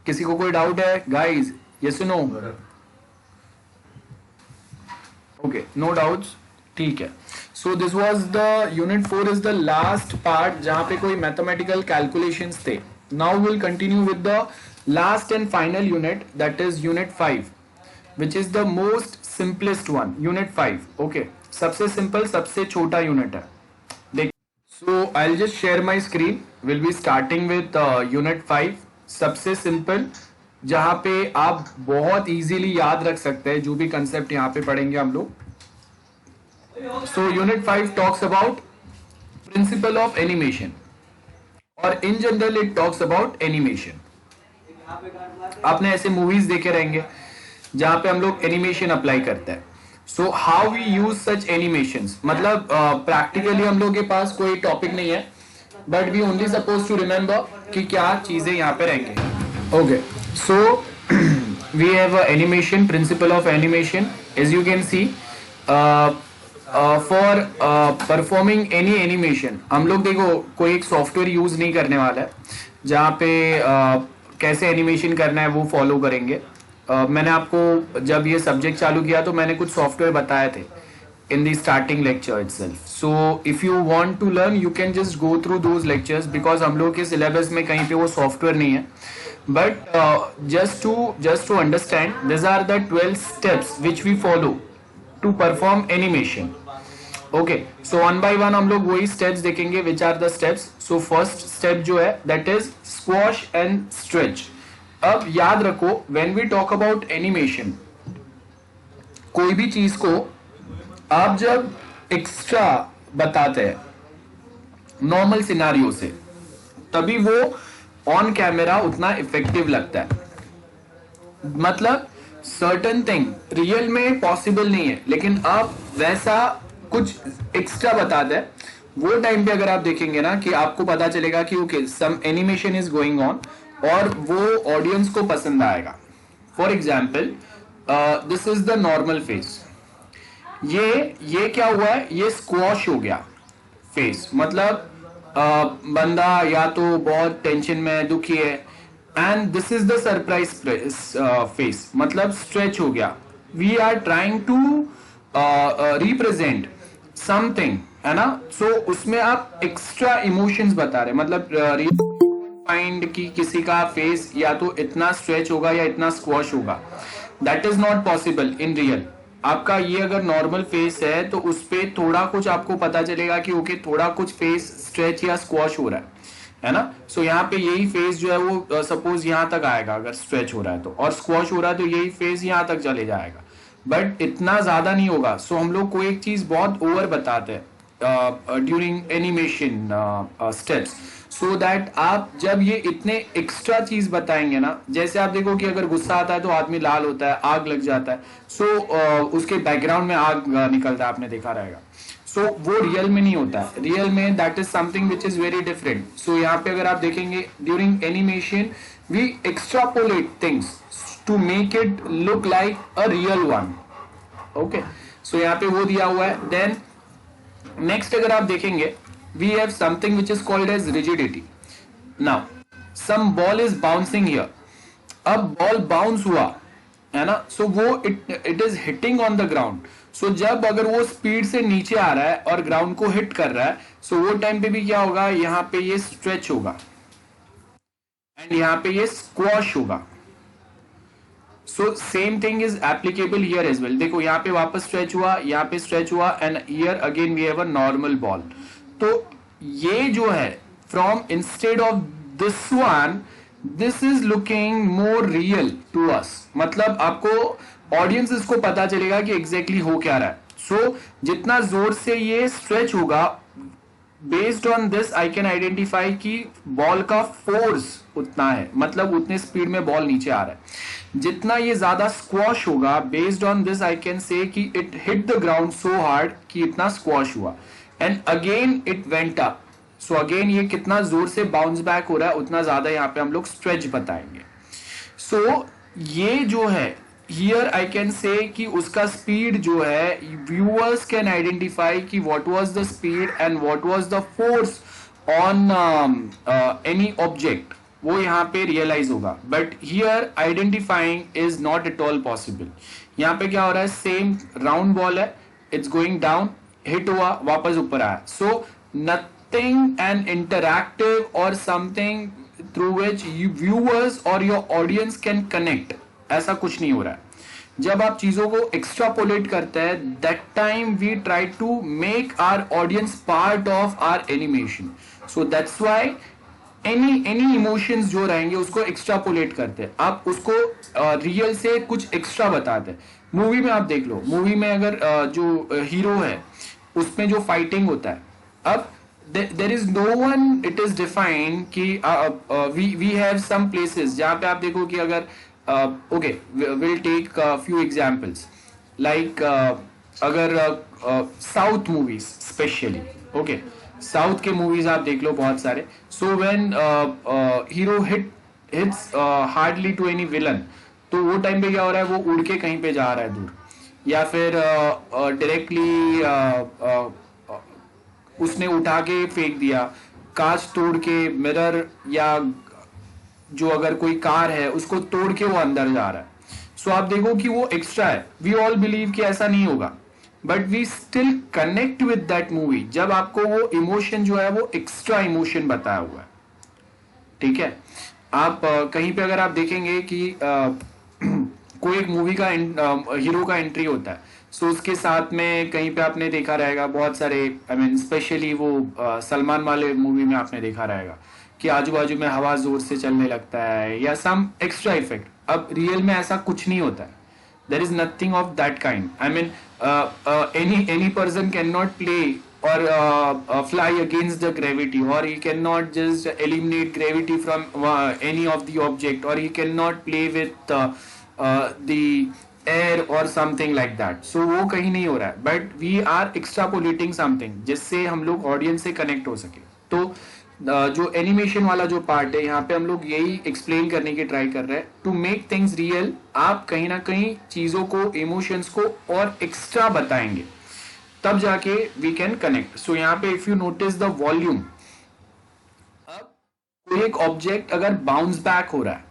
किसी को कोई doubt है guys? Yes no? Okay, no doubts, ठीक है। So this was the unit 4 is the last part जहां पे कोई मैथमेटिकल कैलकुलेशंस थे। Now will continue with the last and final unit, that is unit 5, which is the most simplest one. Unit 5, ओके, सबसे simple, सबसे छोटा unit है। देख, so I will just share my screen. Will be starting with unit 5, सबसे simple जहां पे आप बहुत इजीली याद रख सकते हैं जो भी कंसेप्ट यहां पे पढ़ेंगे हम लोग. So unit 5 talks about principle of animation, और in general it talks about animation. आपने ऐसे मूवीज देखे रहेंगे जहां पे हम लोग एनिमेशन अप्लाई करते हैं. So how we use such animations, मतलब प्रैक्टिकली हम लोग के पास कोई टॉपिक नहीं है, but we only suppose to remember कि क्या चीजें यहाँ पे रहेंगे. Okay, so we have animation, principle of animation. As you can see, for performing any animation हम लोग देखो कोई एक सॉफ्टवेयर यूज नहीं करने वाला है जहाँ पे कैसे एनिमेशन करना है वो फॉलो करेंगे. मैंने आपको जब ये सब्जेक्ट चालू किया तो मैंने कुछ सॉफ्टवेयर बताए थे in the starting lecture itself. So if you want to learn you can just go through those lectures because हम लोग के syllabus में कहीं पे वो सॉफ्टवेयर नहीं है. But just to understand, these are the 12 steps which we follow to perform animation. Okay, so one by one हम लोग वही steps देखेंगे. Which are the steps? So first step जो है that is squash and stretch. अब याद रखो when we talk about animation, कोई भी चीज को आप जब एक्स्ट्रा बताते हैं नॉर्मल सिनारियो से, तभी वो ऑन कैमरा उतना इफेक्टिव लगता है. मतलब सर्टन थिंग रियल में पॉसिबल नहीं है, लेकिन आप वैसा कुछ एक्स्ट्रा बताते हैं, वो टाइम पे अगर आप देखेंगे ना कि आपको पता चलेगा कि okay some animation is going on और वो ऑडियंस को पसंद आएगा. For example this is the normal face. ये क्या हुआ है, ये स्क्वॉश हो गया फेस. मतलब बंदा या तो बहुत टेंशन में दुखी है, and this is the surprise face, मतलब स्ट्रेच हो गया. We are trying to represent something, है ना. सो उसमें आप एक्स्ट्रा इमोशंस बता रहे, मतलब फाइंड कि किसी का फेस या तो इतना स्ट्रेच होगा या इतना स्क्वॉश होगा. That is not possible in real. आपका ये अगर नॉर्मल फेस है तो उस पे थोड़ा कुछ आपको पता चलेगा कि ओके थोड़ा कुछ फेस स्ट्रेच या स्क्वॉश हो रहा है ना. सो यहाँ पे यही फेस जो है वो सपोज यहाँ तक आएगा अगर स्ट्रेच हो रहा है तो, और स्क्वॉश हो रहा है तो यही फेस यहाँ तक चले जाएगा, बट इतना ज्यादा नहीं होगा. सो हम लोग कोई एक चीज बहुत ओवर बताते हैं during animation steps, so that आप जब ये इतने एक्स्ट्रा चीज बताएंगे ना, जैसे आप देखो कि अगर गुस्सा आता है तो आदमी लाल होता है, आग लग जाता है. सो उसके बैकग्राउंड में आग निकलता है, आपने देखा रहेगा. सो वो रियल में नहीं होता है. रियल में that is something which is very different. So यहाँ पे अगर आप देखेंगे during animation we extrapolate things to make it look like a real one. Okay, so यहाँ पे वो दिया हुआ है. देन नेक्स्ट अगर आप देखेंगे we have something which is called as rigidity. Now some ball is bouncing here. अब बॉल बाउंस हुआ है ना, सो वो it is hitting on the ground. So जब अगर वो स्पीड से नीचे आ रहा है और ग्राउंड को हिट कर रहा है, सो वो टाइम पे भी क्या होगा, यहाँ पे ये स्ट्रेच होगा एंड यहाँ पे ये स्क्वॉश होगा. So same thing is applicable here as well. देखो यहाँ पे वापस स्ट्रेच हुआ, यहाँ पे स्ट्रेच हुआ, and here again we have a normal ball. तो ये जो है from instead of this one, this is looking more real to us. मतलब आपको ऑडियंस इसको पता चलेगा कि एग्जैक्टली हो क्या रहा है. सो जितना जोर से ये स्ट्रेच होगा, based on this I can identify कि बॉल का फोर्स उतना है, मतलब उतने स्पीड में बॉल नीचे आ रहा है. जितना ये ज्यादा स्क्वॉश होगा, based on this I can say कि it hit the ground so hard कि इतना स्क्वॉश हुआ, and again it went up. So again ये कितना जोर से बाउंस बैक हो रहा है, उतना ज्यादा यहाँ पे हम लोग स्ट्रेच बताएंगे. सो ये जो है हियर आई कैन से कि उसका स्पीड जो है, व्यूअर्स कैन आइडेंटिफाई कि what was the speed and what was the force on any object, वो यहाँ पे रियलाइज होगा. But here identifying is not at all possible. यहाँ पे क्या हो रहा है, सेम राउंड बॉल है, इट्स गोइंग डाउन, हिट हुआ, वापस ऊपर आया. सो नथिंग एन इंटरैक्टिव और समथिंग थ्रू विच व्यूअर्स और योर ऑडियंस कैन कनेक्ट, ऐसा कुछ नहीं हो रहा है. जब आप चीजों को एक्स्ट्रापोलेट करते हैं, that time we try to make our audience part of our animation. So that's why any emotions जो रहेंगे उसको एक्स्ट्रापोलेट करते हैं, आप उसको रियल से कुछ एक्स्ट्रा बताते हैं। मूवी में आप देख लो, मूवी में अगर जो हीरो है उसमें जो फाइटिंग होता है, अब there is no one it is defined कि वी हैव सम प्लेसेस जहां पे आप देखो कि अगर okay will take few examples like अगर south movies specially, okay south के मूवीज आप देख लो बहुत सारे, so when hero hits hardly to any villain, तो वो टाइम पे क्या हो रहा है, वो उड़ के कहीं पे जा रहा है दूर, या फिर डायरेक्टली उसने उठा के फेंक दिया, कांच तोड़ के मिरर, या जो अगर कोई कार है उसको तोड़ के वो अंदर जा रहा है। सो आप देखो कि वो एक्स्ट्रा है, वी ऑल बिलीव कि ऐसा नहीं होगा, but we still connect with that movie जब आपको वो इमोशन जो है वो एक्स्ट्रा इमोशन बताया हुआ है। ठीक है, आप कहीं पे अगर आप देखेंगे कि कोई एक मूवी का हीरो का एंट्री होता है, सो उसके साथ में कहीं पे आपने देखा रहेगा बहुत सारे, आई मीन स्पेशली वो सलमान वाले मूवी में आपने देखा रहेगा कि आजू बाजू में हवा जोर से चलने लगता है या सम एक्स्ट्रा इफेक्ट। अब रियल में ऐसा कुछ नहीं होता है, there is nothing of that kind. I mean, any person cannot play or fly against the gravity, or he cannot just eliminate gravity from any of the object, or he cannot play with the air or something like that. So वो कहीं नहीं हो रहा है, but we are extrapolating something जिससे हम लोग audience से कनेक्ट हो सके। तो जो एनिमेशन वाला जो पार्ट है यहाँ पे हम लोग यही एक्सप्लेन करने की ट्राई कर रहे हैं, टू मेक थिंग्स रियल। आप कहीं ना कहीं चीजों को, इमोशंस को और एक्स्ट्रा बताएंगे, तब जाके वी कैन कनेक्ट। सो यहाँ पे if you notice the volume, अब कोई एक ऑब्जेक्ट अगर बाउंस बैक हो रहा है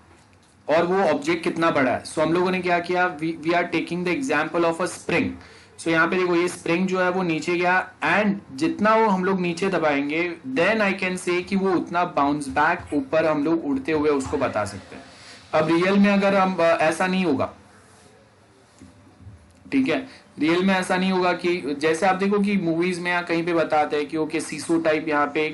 और वो ऑब्जेक्ट कितना बड़ा है, सो हम लोगों ने क्या किया, we are taking the example of a spring. So यहाँ पे देखो ये स्प्रिंग जो है वो नीचे गया, एंड जितना वो हम लोग नीचे दबाएंगे देन आई कैन से कि वो उतना बाउंस बैक ऊपर हम लोग उड़ते हुए उसको बता सकते हैं। अब रियल में अगर हम ऐसा नहीं होगा, ठीक है, रियल में ऐसा नहीं होगा कि जैसे आप देखो कि मूवीज में या कहीं पे बताते हैं कि ओके सीसो टाइप यहाँ पे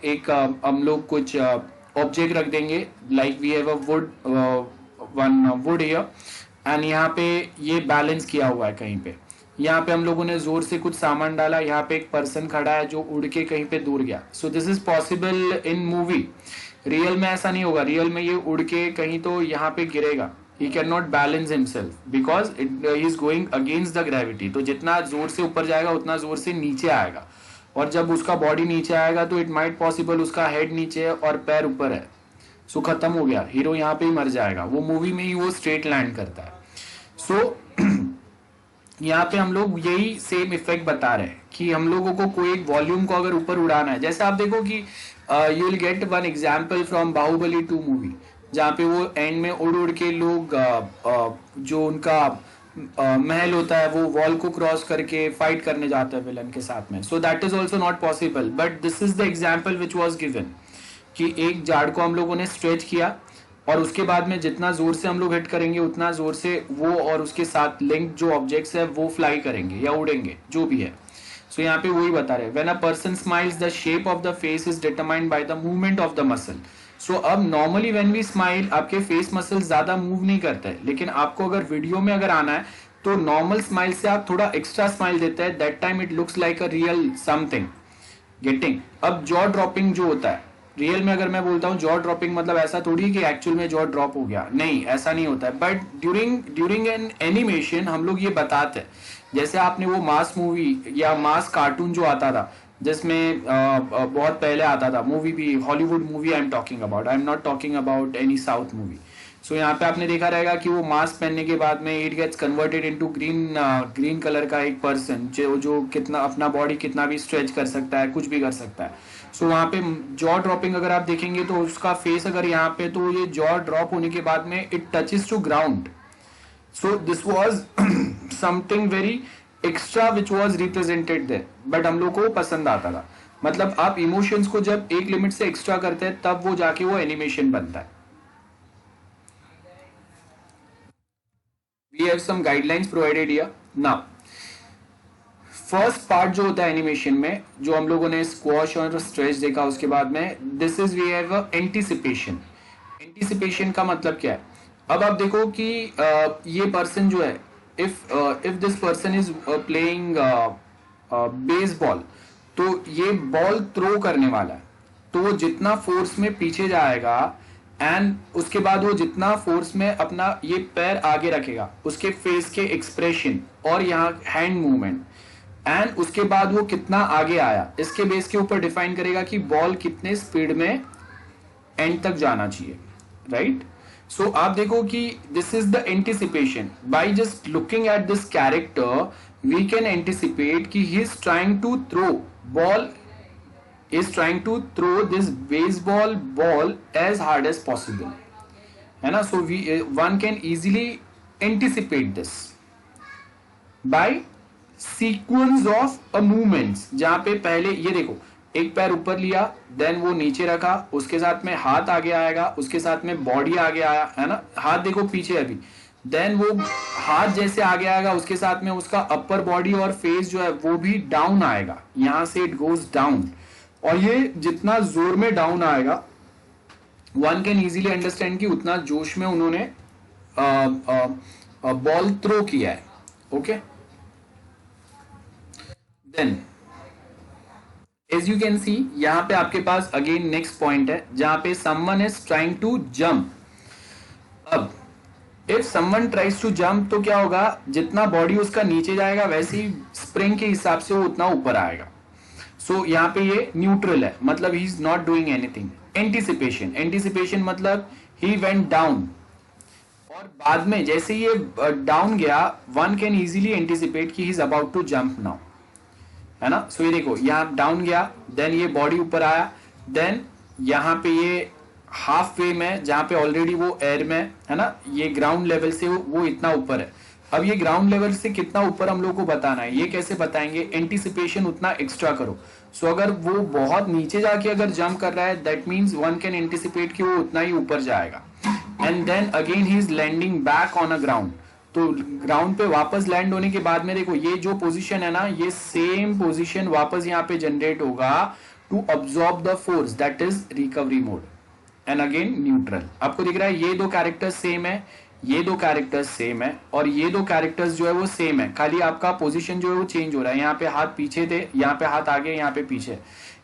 एक हम लोग कुछ ऑब्जेक्ट रख देंगे, like we have a wood, one wood here, and यहाँ पे ये बैलेंस किया हुआ है कहीं पे, यहाँ पे हम लोगों ने जोर से कुछ सामान डाला, यहाँ पे एक पर्सन खड़ा है जो उड़ के कहीं पे दूर गया। सो this is possible in movie, real में ऐसा नहीं होगा, रियल में ये उड़ के कहीं तो यहाँ पे गिरेगा, he can not balance himself because it is going against the gravity. तो जितना जोर से ऊपर जाएगा उतना जोर से नीचे आएगा, और जब उसका बॉडी नीचे आएगा तो इट माइट पॉसिबल उसका हेड नीचे है और पैर ऊपर है, सो खत्म हो गया, हीरो यहाँ पे ही मर जाएगा। वो मूवी में ही वो स्ट्रेट लैंड करता है। सो यहाँ पे हम लोग यही सेम इफेक्ट बता रहे हैं कि हम लोगों को कोई एक वॉल्यूम को अगर ऊपर उड़ाना है, जैसे आप देखो कि you will get one example from Baahubali 2 movie, जहाँ पे वो एंड में उड़ उड़ के लोग जो उनका महल होता है वो वॉल को क्रॉस करके फाइट करने जाता है विलन के साथ में। सो that is also not possible, but this is the example which was given कि एक झाड़ को हम लोगों ने स्ट्रेच किया और उसके बाद में जितना जोर से हम लोग हिट करेंगे उतना जोर से वो और उसके साथ लिंक जो ऑब्जेक्ट्स है वो फ्लाई करेंगे या उड़ेंगे, जो भी है। सो यहाँ पे वही बता रहे हैं, when a person smiles the shape of the face is determined by the movement of the muscle. So अब नॉर्मली व्हेन वी स्माइल आपके फेस मसल ज्यादा मूव नहीं करते हैं, लेकिन आपको अगर वीडियो में अगर आना है तो नॉर्मल स्माइल से आप थोड़ा एक्स्ट्रा स्माइल देते हैं, that time it looks like a real something getting. अब जॉ ड्रॉपिंग जो होता है, रियल में अगर मैं बोलता हूँ जॉ ड्रॉपिंग मतलब ऐसा थोड़ी कि एक्चुअल में जॉ ड्रॉप हो गया, नहीं ऐसा नहीं होता है, बट ड्यूरिंग एन एनिमेशन हम लोग ये बताते हैं। जैसे आपने वो मास मूवी या मास कार्टून जो आता था जिसमें बहुत पहले आता था मूवी भी, Hollywood movie I am talking about, I am not talking about any south movie. So यहाँ पे आपने देखा रहेगा कि वो मास्क पहनने के बाद में it gets converted into green colour का एक पर्सन जो कितना अपना बॉडी कितना भी स्ट्रेच कर सकता है, कुछ भी कर सकता है। सो वहाँ पे जॉ ड्रॉपिंग अगर आप देखेंगे तो उसका फेस अगर यहाँ पे, तो ये जॉ ड्रॉप होने के बाद में it touches to ground. So this was something very extra which was represented there, but हम लोग को पसंद आता था। मतलब आप इमोशंस को जब एक लिमिट से एक्स्ट्रा करते हैं तब वो जाके वो एनिमेशन बनता है। We have some guidelines provided here. Now, first part जो होता है एनिमेशन में, जो हम लोगों ने स्क्वॉश और स्ट्रेच देखा, उसके बाद में this is we have anticipation. Anticipation का मतलब क्या है? अब आप देखो कि ये पर्सन जो है, if this person is playing baseball, तो ये बॉल थ्रो करने वाला है, तो वो जितना फोर्स में पीछे जाएगा एंड उसके बाद वो जितना फोर्स में अपना ये पैर आगे रखेगा, उसके फेस के एक्सप्रेशन और यहाँ हैंड मूवमेंट, एंड उसके बाद वो कितना आगे आया, इसके बेस के ऊपर डिफाइन करेगा कि बॉल कितने स्पीड में एंड तक जाना चाहिए, राइट? सो आप देखो कि this is the anticipation. By just looking at this character we can anticipate कि he is trying to throw ball, is trying to throw this baseball ball as hard as possible, है ना? So we one can easily anticipate this by sequence of a movements, जहां पे पहले ये देखो एक पैर ऊपर लिया, देन वो नीचे रखा, उसके साथ में हाथ आगे आएगा, उसके साथ में बॉडी आगे आया, है ना? हाथ देखो पीछे अभी, देन वो हाथ जैसे आगे आएगा, उसके साथ में उसका अपर बॉडी और फेस जो है वो भी डाउन आएगा, यहां से इट गोज डाउन, और ये जितना जोर में डाउन आएगा वन कैन इजीली अंडरस्टैंड कि उतना जोश में उन्होंने बॉल थ्रो किया है। Okay, then as you can see यहां पे आपके पास अगेन नेक्स्ट पॉइंट है जहां पे someone is trying to jump. अब if someone tries to jump तो क्या होगा, जितना बॉडी उसका नीचे जाएगा वैसे ही स्प्रिंग के हिसाब से वो उतना ऊपर आएगा। सो यहाँ पे ये न्यूट्रल है, मतलब he is not doing anything. Anticipation, anticipation मतलब ही वेंट डाउन, और बाद में जैसे ये डाउन गया वन कैन इजीली एंटिसिपेट कि he is about to jump now, है ना? सो ये देखो यहाँ डाउन गया, देन ये बॉडी ऊपर आया, देन यहाँ पे ये हाफ वे में जहां पे ऑलरेडी वो एयर में है ना, ये ग्राउंड लेवल से वो इतना ऊपर है। अब ये ग्राउंड लेवल से कितना ऊपर हम लोग को बताना है, ये कैसे बताएंगे? एंटिसिपेशन उतना एक्स्ट्रा करो। सो अगर वो बहुत नीचे जाके अगर जंप कर रहा है that means one can anticipate कि वो उतना ही ऊपर जाएगा, and then again he is landing back on a ground. तो ग्राउंड पे वापस लैंड होने के बाद में देखो ये जो पोजीशन है ना, ये सेम पोजीशन वापस यहाँ पे जनरेट होगा to absorb the force, that is recovery mode and again neutral. आपको दिख रहा है ये दो कैरेक्टर्स सेम है, ये दो कैरेक्टर्स सेम है, और ये दो कैरेक्टर्स जो है वो सेम है, खाली आपका पोजीशन जो है वो चेंज हो रहा है। यहाँ पे हाथ पीछे थे, यहाँ पे हाथ आगे, यहाँ पे पीछे,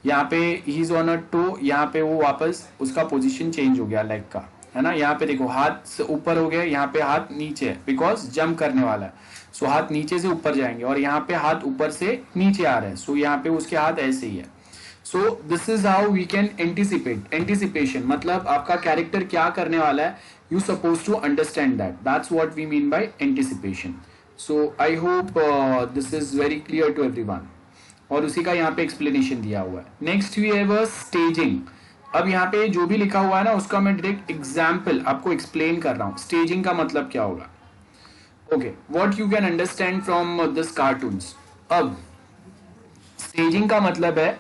यहाँ पे he is on a toe, यहाँ पे वो वापस उसका पोजीशन चेंज हो गया लेग का, है ना? यहाँ पे देखो हाथ ऊपर हो गया, यहाँ पे हाथ नीचे है बिकॉज जंप करने वाला है, सो हाथ नीचे से ऊपर जाएंगे, और यहाँ पे हाथ ऊपर से नीचे आ रहे हैं, सो यहाँ पे उसके हाथ ऐसे ही है। So this is how we can anticipate. Anticipation मतलब आपका कैरेक्टर क्या करने वाला है, you supposed to understand that. That's what we mean by anticipation. So I hope this is very clear to everyone. और उसी का यहाँ पे explanation दिया हुआ है। Next we have a staging. अब यहाँ पे जो भी लिखा हुआ है ना उसका मैं direct example आपको explain कर रहा हूँ। Staging का मतलब क्या होगा? Okay, what you can understand from this cartoons. अब staging का मतलब है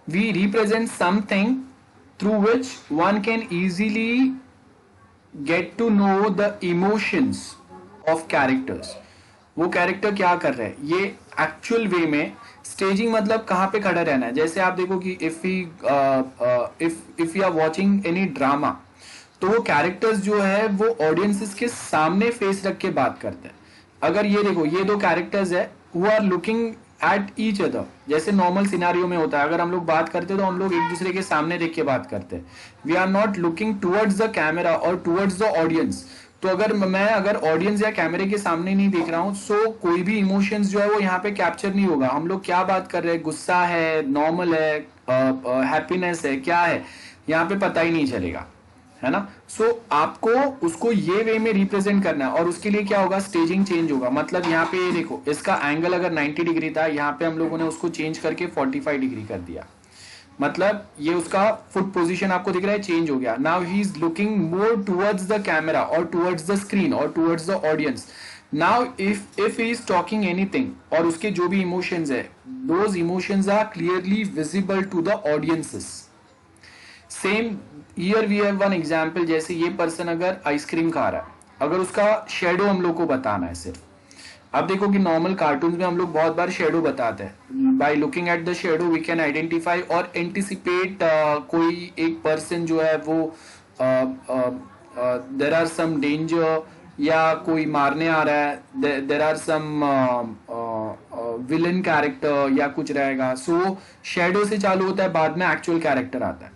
we represent something through which one can easily get to know the emotions of characters. वो कैरेक्टर क्या कर रहे हैं ये एक्चुअल वे में। स्टेजिंग मतलब कहाँ पे खड़ा रहना है। जैसे आप देखो कि if you are watching any drama, तो वो कैरेक्टर्स जो है वो ऑडियंसेस के सामने फेस रख के बात करते हैं। अगर ये देखो ये दो कैरेक्टर्स है who are looking at each other, जैसे नॉर्मल सिनारियो में होता है, अगर हम लोग बात करते हैं तो हम लोग एक दूसरे के सामने देख के बात करते हैं। We are not looking towards the camera और टुवर्ड्स द ऑडियंस। तो अगर ऑडियंस या कैमरे के सामने नहीं देख रहा हूँ, सो कोई भी इमोशंस जो है वो यहाँ पे कैप्चर नहीं होगा। हम लोग क्या बात कर रहे हैं, गुस्सा है, नॉर्मल है, हैप्पीनेस है, क्या है, यहाँ पे पता ही नहीं चलेगा, है ना? सो आपको उसको ये वे में रिप्रेजेंट करना है, और उसके लिए क्या होगा, स्टेजिंग चेंज होगा। मतलब यहाँ पे देखो इसका एंगल अगर 90 डिग्री था, यहाँ पे हम लोगों ने उसको चेंज करके 45 डिग्री कर दिया। मतलब ये उसका फुट पोजीशन आपको दिख रहा है चेंज हो गया। Now he is looking more towards the camera और टुवर्ड्स द स्क्रीन और towards the audience. Now if he is talking anything, और उसके जो भी इमोशंस है, those emotions are clearly visible to the audiences. Same here we have one example, जैसे ये person अगर आइसक्रीम खा रहा है, अगर उसका शेडो हम लोग को बताना है सिर्फ, अब देखो कि नॉर्मल कार्टून में हम लोग बहुत बार शेडो बताते हैं, by looking at the shadow we can identify और एंटिसिपेट कोई एक पर्सन जो है वो देर आर सम डेंजर या कोई मारने आ रहा है, there are some villain character या कुछ रहेगा, सो शेडो से चालू होता है, बाद में एक्चुअल कैरेक्टर आता है।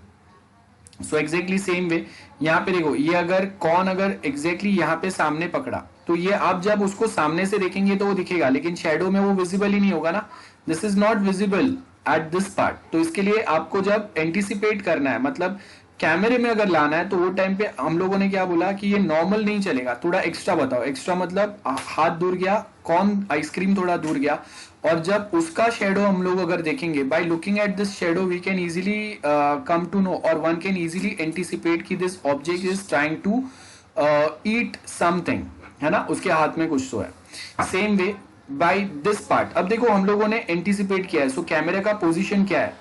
सो एग्जैक्टली सेम वे यहाँ पे देखो, ये अगर कौन अगर एग्जैक्टली यहाँ पे सामने पकड़ा तो ये आप जब उसको सामने से देखेंगे तो वो दिखेगा, लेकिन शेडो में वो विजिबल ही नहीं होगा ना, this is not visible at this part. तो इसके लिए आपको जब एंटिसिपेट करना है, मतलब कैमरे में अगर लाना है, तो वो टाइम पे हम लोगों ने क्या बोला कि ये नॉर्मल नहीं चलेगा, थोड़ा एक्स्ट्रा बताओ। एक्स्ट्रा मतलब हाथ दूर गया, कौन आइसक्रीम थोड़ा दूर गया, और जब उसका शेडो हम लोग अगर देखेंगे, by looking at this shadow we can easily come to know और वन कैन इजीली एंटिसिपेट कि this object is trying to eat something, है ना, उसके हाथ में कुछ तो है। Same way by this part, अब देखो हम लोगों ने एंटिसिपेट किया है, सो कैमरे का पोजीशन क्या है,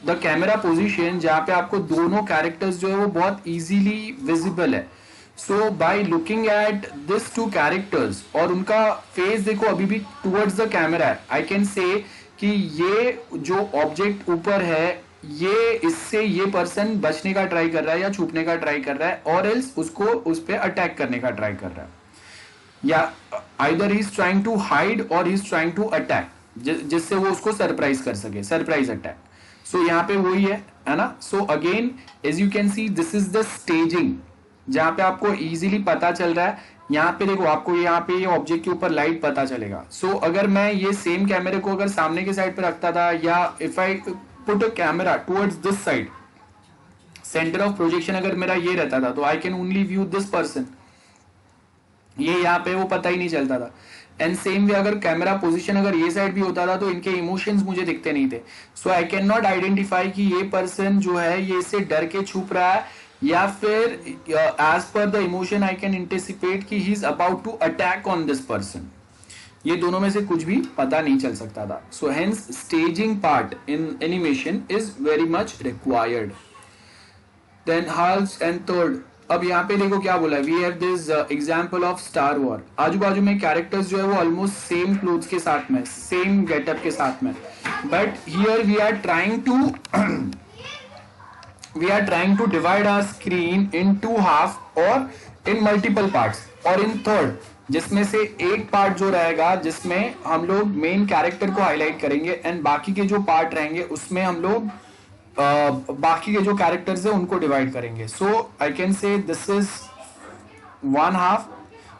द कैमरा पोजीशन, जहां पे आपको दोनों कैरेक्टर्स जो है वो बहुत इजीली विजिबल है। So by looking at this two characters और उनका फेस देखो अभी भी टुवर्ड्स द कैमरा है, आई कैन से कि ये जो ऑब्जेक्ट ऊपर है ये इससे ये पर्सन बचने का ट्राई कर रहा है या छुपने का ट्राई कर रहा है, और एल्स उसको उस पर अटैक करने का ट्राई कर रहा है, या either he is trying to hide और he is trying to attack, जिससे वो उसको सरप्राइज कर सके, सरप्राइज अटैक। सो यहाँ पे वही है ना। So again as you can see this is the staging, जहां पे आपको इजीली पता चल रहा है, यहाँ पे देखो आपको यहाँ पे ये ऑब्जेक्ट के ऊपर लाइट पता चलेगा। सो अगर मैं ये सेम कैमरे को अगर सामने के साइड पे रखता था, या if I put a camera towards this side, centre of projection अगर मेरा ये रहता था, तो I can only view this person, ये यहाँ पे वो पता ही नहीं चलता था। एंड सेम वे अगर कैमरा पोजीशन अगर ये साइड भी होता था तो इनके इमोशंस मुझे दिखते नहीं थे, सो आई कैन नॉट आइडेंटिफाई कि ये पर्सन जो है ये इससे डर के छुप रहा है, या फिर एज पर the emotion I can anticipate कि he is about to attack on this person. ये दोनों में से कुछ भी पता नहीं चल सकता था। So hence staging part in animation is very much required. Then halves and third, अब यहाँ पे देखो क्या बोला है, we have this example of Star War, आजू बाजू में कैरेक्टर्स जो है वो ऑलमोस्ट सेम क्लोथ्स के साथ में, सेम गेटअप के साथ में, but here we are trying to divide our screen into half और इन मल्टीपल पार्ट्स, और इन थर्ड, जिसमें से एक पार्ट जो रहेगा जिसमें हम लोग मेन कैरेक्टर को हाईलाइट करेंगे, एंड बाकी के जो पार्ट रहेंगे उसमें हम लोग बाकी के जो कैरेक्टर्स है उनको डिवाइड करेंगे। So I can say this is one half,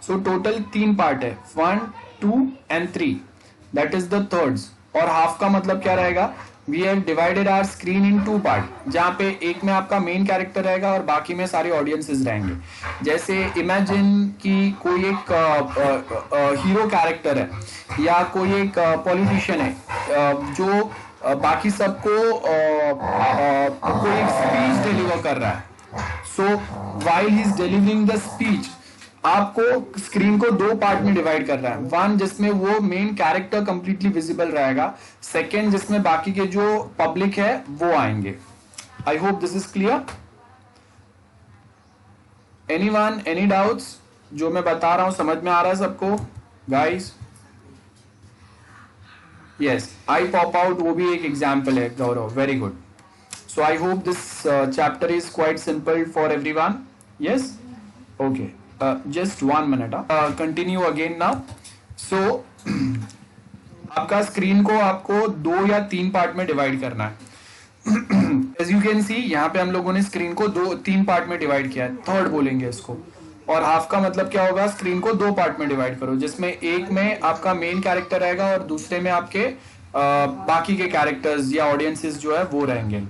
so total 3 part है, 1 2 and 3, that is the thirds. और हाफ का मतलब क्या रहेगा, we have divided our screen in 2 part, जहां पे एक में आपका मेन कैरेक्टर रहेगा और बाकी में सारे ऑडियंसेस रहेंगे। जैसे इमेजिन कि कोई एक हीरो कैरेक्टर है या कोई एक पॉलिटिशियन है जो बाकी सबको कोई एक स्पीच डिलीवर कर रहा है, सो while he is delivering the speech आपको स्क्रीन को 2 पार्ट में डिवाइड कर रहा है, 1 जिसमें वो मेन कैरेक्टर कंप्लीटली विजिबल रहेगा, 2 जिसमें बाकी के जो पब्लिक है वो आएंगे। आई hope this is clear. Anyone, any doubts? जो मैं बता रहा हूं समझ में आ रहा है सबको guys? Yes, I pop out वो भी एक एग्जाम्पल है Gaurav, very good. So I hope this chapter is quite simple for everyone. Yes, okay, just 1 minute, continue again now. So आपका स्क्रीन को आपको 2 या 3 पार्ट में डिवाइड करना है। एज यू कैन सी यहाँ पे हम लोगों ने स्क्रीन को 3 पार्ट में डिवाइड किया है, थर्ड बोलेंगे इसको। और हाफ का मतलब क्या होगा, स्क्रीन को 2 पार्ट में डिवाइड करो, जिसमें एक में आपका मेन कैरेक्टर रहेगा और दूसरे में आपके बाकी के कैरेक्टर्स या ऑडियंसेस जो है वो रहेंगे।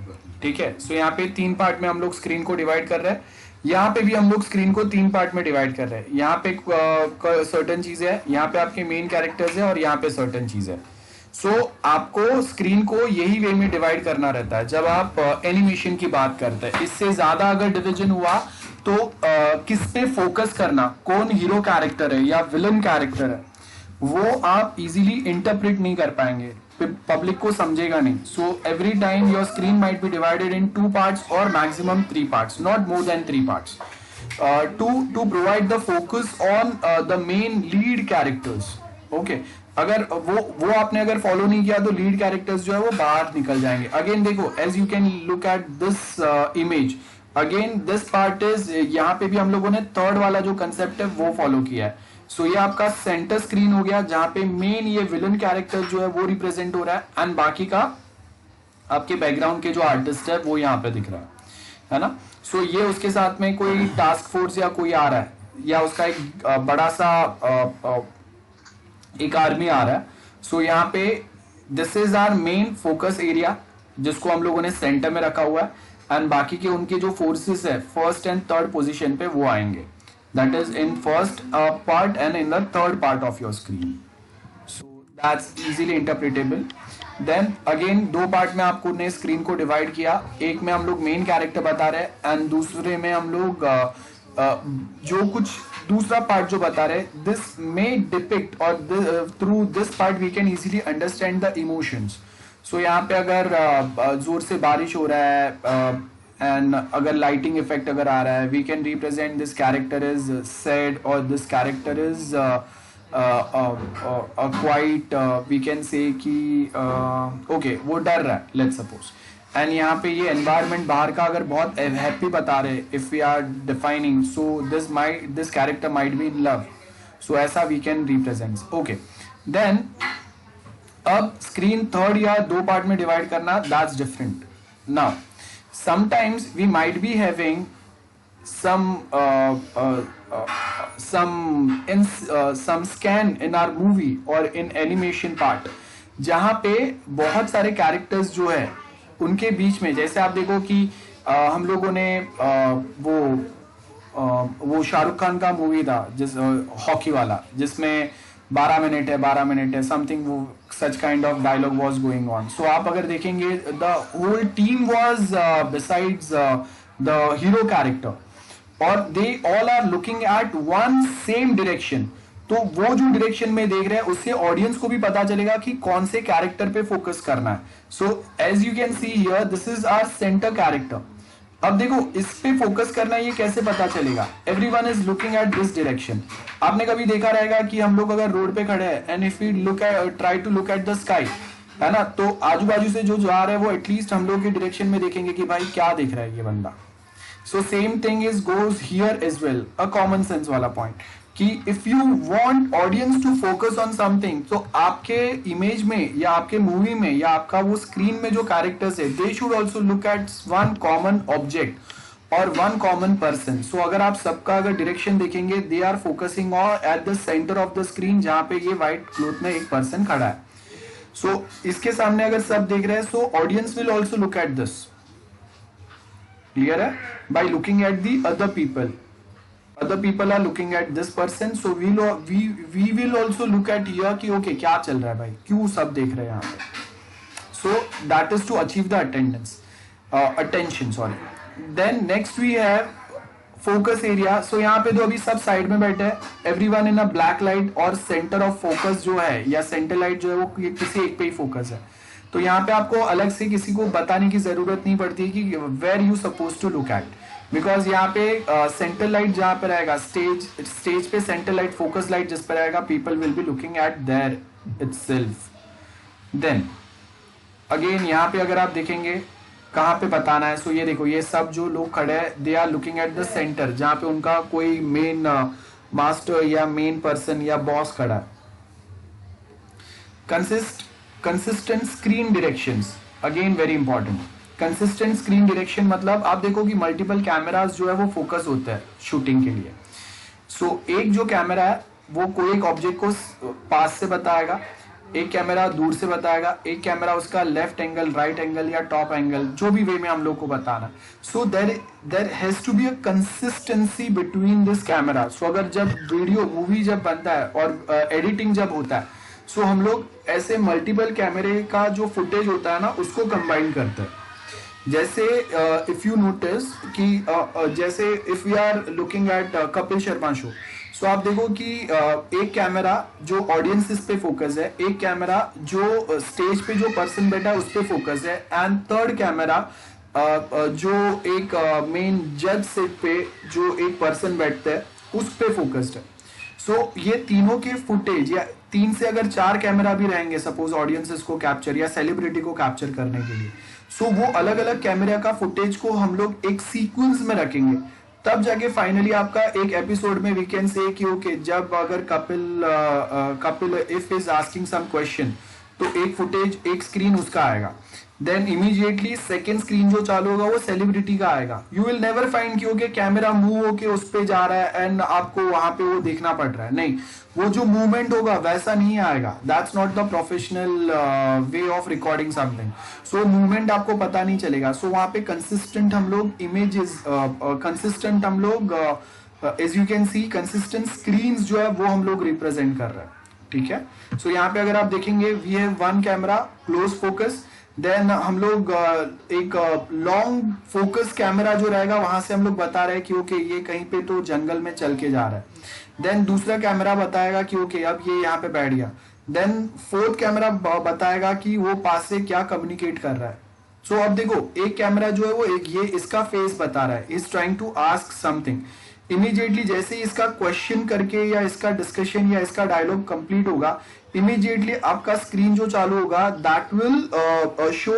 ठीक है, सो यहाँ पे 3 पार्ट में हम लोग स्क्रीन को डिवाइड कर रहे हैं, यहाँ पे भी हम लोग स्क्रीन को 3 पार्ट में डिवाइड कर रहे हैं। यहाँ पे सर्टेन चीजें है, यहाँ पे आपके मेन कैरेक्टर्स है और यहाँ पे सर्टेन चीज है। सो आपको स्क्रीन को यही वे में डिवाइड करना रहता है जब आप एनिमेशन की बात करते हैं। इससे ज्यादा अगर डिवीजन हुआ तो किस पे फोकस करना, कौन हीरो कैरेक्टर है या विलन कैरेक्टर है, वो आप इजीली इंटरप्रेट नहीं कर पाएंगे, पब्लिक को समझेगा नहीं। So every time your screen might be divided in 2 parts और maximum 3 parts, not more than 3 parts, to provide the focus on the main lead characters. Okay अगर वो आपने अगर फॉलो नहीं किया तो लीड कैरेक्टर्स जो है वो बाहर निकल जाएंगे. अगेन देखो, as you can look at this image, again this part is, यहाँ पे भी हम लोगों ने थर्ड वाला जो कंसेप्ट है वो फॉलो किया है. सो ये आपका सेंटर स्क्रीन हो गया जहां पे मेन ये विलन कैरेक्टर जो है वो रिप्रेजेंट हो रहा है, एंड बाकी का आपके बैकग्राउंड के जो आर्टिस्ट है वो यहाँ पे दिख रहा है ना. सो ये उसके साथ में कोई टास्क फोर्स या कोई आ रहा है, या उसका एक बड़ा सा एक आर्मी आ रहा है. सो यहाँ पे this is our main focus area जिसको हम लोगों ने सेंटर में रखा हुआ है, एंड बाकी के उनके जो फोर्सेस है फर्स्ट एंड थर्ड पोजीशन पे वो आएंगे. That is in first part and in the third part of your screen. So that's easily interpretable. Then again दो पार्ट में आपको ने स्क्रीन को डिवाइड किया. एक में हम लोग मेन कैरेक्टर बता रहे हैं एंड दूसरे में हम लोग जो कुछ दूसरा पार्ट जो बता रहे हैं, दिस मे डिपिक्ट और through this part we can easily understand the emotions. So यहाँ पे अगर जोर से बारिश हो रहा है एंड अगर लाइटिंग इफेक्ट अगर आ रहा है, we can represent this character is sad और this character is quite, we can say कि ओके वो डर रहा है लेट्स सपोज. एंड यहाँ पे ये एनवायरमेंट बाहर का अगर बहुत हैप्पी बता रहे, if we are defining, so this character might be in love. So ऐसा we can represent. Okay then अब स्क्रीन थर्ड या दो पार्ट में डिवाइड करना, that's different. Now sometimes we might be having some scan in our movie or in animation part, जहां पे बहुत सारे कैरेक्टर्स जो है उनके बीच में, जैसे आप देखो कि हम लोगों ने वो शाहरुख खान का मूवी था जिस हॉकी वाला, जिसमें 12 मिनट है समथिंग, वो such kind of dialogue was going on. So आप अगर देखेंगे the whole team was besides the hero character और they all are looking at one same direction. तो वो जो डायरेक्शन में देख रहे हैं उससे ऑडियंस को भी पता चलेगा कि कौन से कैरेक्टर पे फोकस करना है. So as you can see here, this is our centre character. अब देखो इस पे फोकस करना ये कैसे पता चलेगा, everyone is looking at this direction. आपने कभी देखा रहेगा कि हम लोग अगर रोड पे खड़े हैं and if we look at try to look at the sky, है ना, तो आजू बाजू से जो जा रहा है वो एटलीस्ट हम लोग की डायरेक्शन में देखेंगे कि भाई क्या देख रहा है ये बंदा. So same thing is goes here as well, a common sense वाला पॉइंट कि if you want audience to focus on something, तो आपके इमेज में या आपके मूवी में या आपका वो स्क्रीन में जो कैरेक्टर्स है, they should also look at one common object और वन कॉमन पर्सन. सो अगर आप सबका अगर डायरेक्शन देखेंगे, they are focusing on at the centre of the screen जहां पे ये व्हाइट क्लोथ में एक पर्सन खड़ा है. सो इसके सामने अगर सब देख रहे हैं, so audience will also look at this. Clear है? By looking at the other people, other people are looking at this person, so we will also look at here कि okay क्या चल रहा है भाई, क्यों सब देख रहे हैं यहाँ पे. So that is to achieve the attention sorry. Then next we have focus area. So यहाँ पे तो अभी सब साइड में बैठे हैं, everyone in a black light और center of focus जो है या center light जो है वो किसी एक पे ही फोकस है. तो यहाँ पे आपको अलग से किसी को बताने की जरूरत नहीं पड़ती कि where you supposed to look at, because यहाँ पे सेंटर लाइट जहां पे रहेगा, स्टेज पे सेंटर लाइट फोकस लाइट जिस पे रहेगा, people will be looking at there itself. Then again यहाँ पे अगर आप देखेंगे कहाँ पे बताना है, सो ये देखो ये सब जो लोग खड़े हैं, they are looking at the centre जहां पे उनका कोई मेन मास्टर या मेन पर्सन या बॉस खड़ा है. Consistent screen directions, again very important. Consistent screen direction मतलब आप देखो कि मल्टीपल कैमरास जो है वो फोकस होता है शूटिंग के लिए. सो एक जो कैमरा है वो कोई एक ऑब्जेक्ट को पास से बताएगा, एक कैमरा दूर से बताएगा, एक कैमरा उसका लेफ्ट एंगल, राइट एंगल या टॉप एंगल, जो भी वे में हम लोग को बताना. So there has to be a consistency between this camera. So अगर जब वीडियो मूवी जब बनता है और एडिटिंग जब होता है, सो हम लोग ऐसे मल्टीपल कैमरे का जो फुटेज होता है ना उसको कंबाइन करते हैं. जैसे इफ यू नोटिस कि जैसे if we are looking at Kapil Sharma show, so आप देखो कि एक कैमरा जो ऑडियंस इस पे फोकस है, एक कैमरा जो स्टेज पे जो पर्सन बैठा है उस पे फोकस है, एंड थर्ड कैमरा जो एक मेन जज सीट पे जो एक पर्सन बैठता है उस पे फोकस्ड है. सो ये तीनों के फुटेज या 3 से अगर 4 कैमरा भी रहेंगे सपोज ऑडियंसेस को कैप्चर या सेलिब्रिटी को कैप्चर करने के लिए, सो वो अलग अलग कैमरा का फुटेज को हम लोग एक सीक्वेंस में रखेंगे, तब जाके फाइनली आपका एक एपिसोड में वी कैन से कि ओके जब अगर Kapil if is asking some question तो एक फुटेज एक स्क्रीन उसका आएगा, देन इमीडिएटली सेकेंड स्क्रीन जो चालू होगा वो सेलिब्रिटी का आएगा। यू विल नेवर फाइंड कि ओके कैमरा मूव होके उस पे जा रहा है एंड आपको वहां पे वो देखना पड़ रहा है, नहीं, वो जो मूवमेंट होगा वैसा नहीं आएगा। That's not the professional way of recording something. So movement आपको पता नहीं चलेगा। सो वहां पे कंसिस्टेंट हम लोग इमेजेस कंसिस्टेंट हम लोग as you can see consistent screens जो है वो हम लोग रिप्रेजेंट कर रहे हैं, ठीक है। सो यहाँ पे अगर आप देखेंगे we have one camera close focus, then हम लोग एक लॉन्ग फोकस कैमरा जो रहेगा वहां से हम लोग बता रहे हैं कि ओके ये कहीं पे तो जंगल में चल के जा रहा है, देन दूसरा कैमरा बताएगा कि ओके अब ये यहाँ पे बैठ गया, देन फोर्थ कैमरा बताएगा कि वो पास से क्या कम्युनिकेट कर रहा है। सो अब देखो एक कैमरा जो है वो एक ये इसका फेस बता रहा है, is trying to ask something. Immediately जैसे ही इसका क्वेश्चन करके या इसका डिस्कशन या इसका डायलॉग कंप्लीट होगा, इमीडिएटली आपका स्क्रीन जो चालू होगा that will show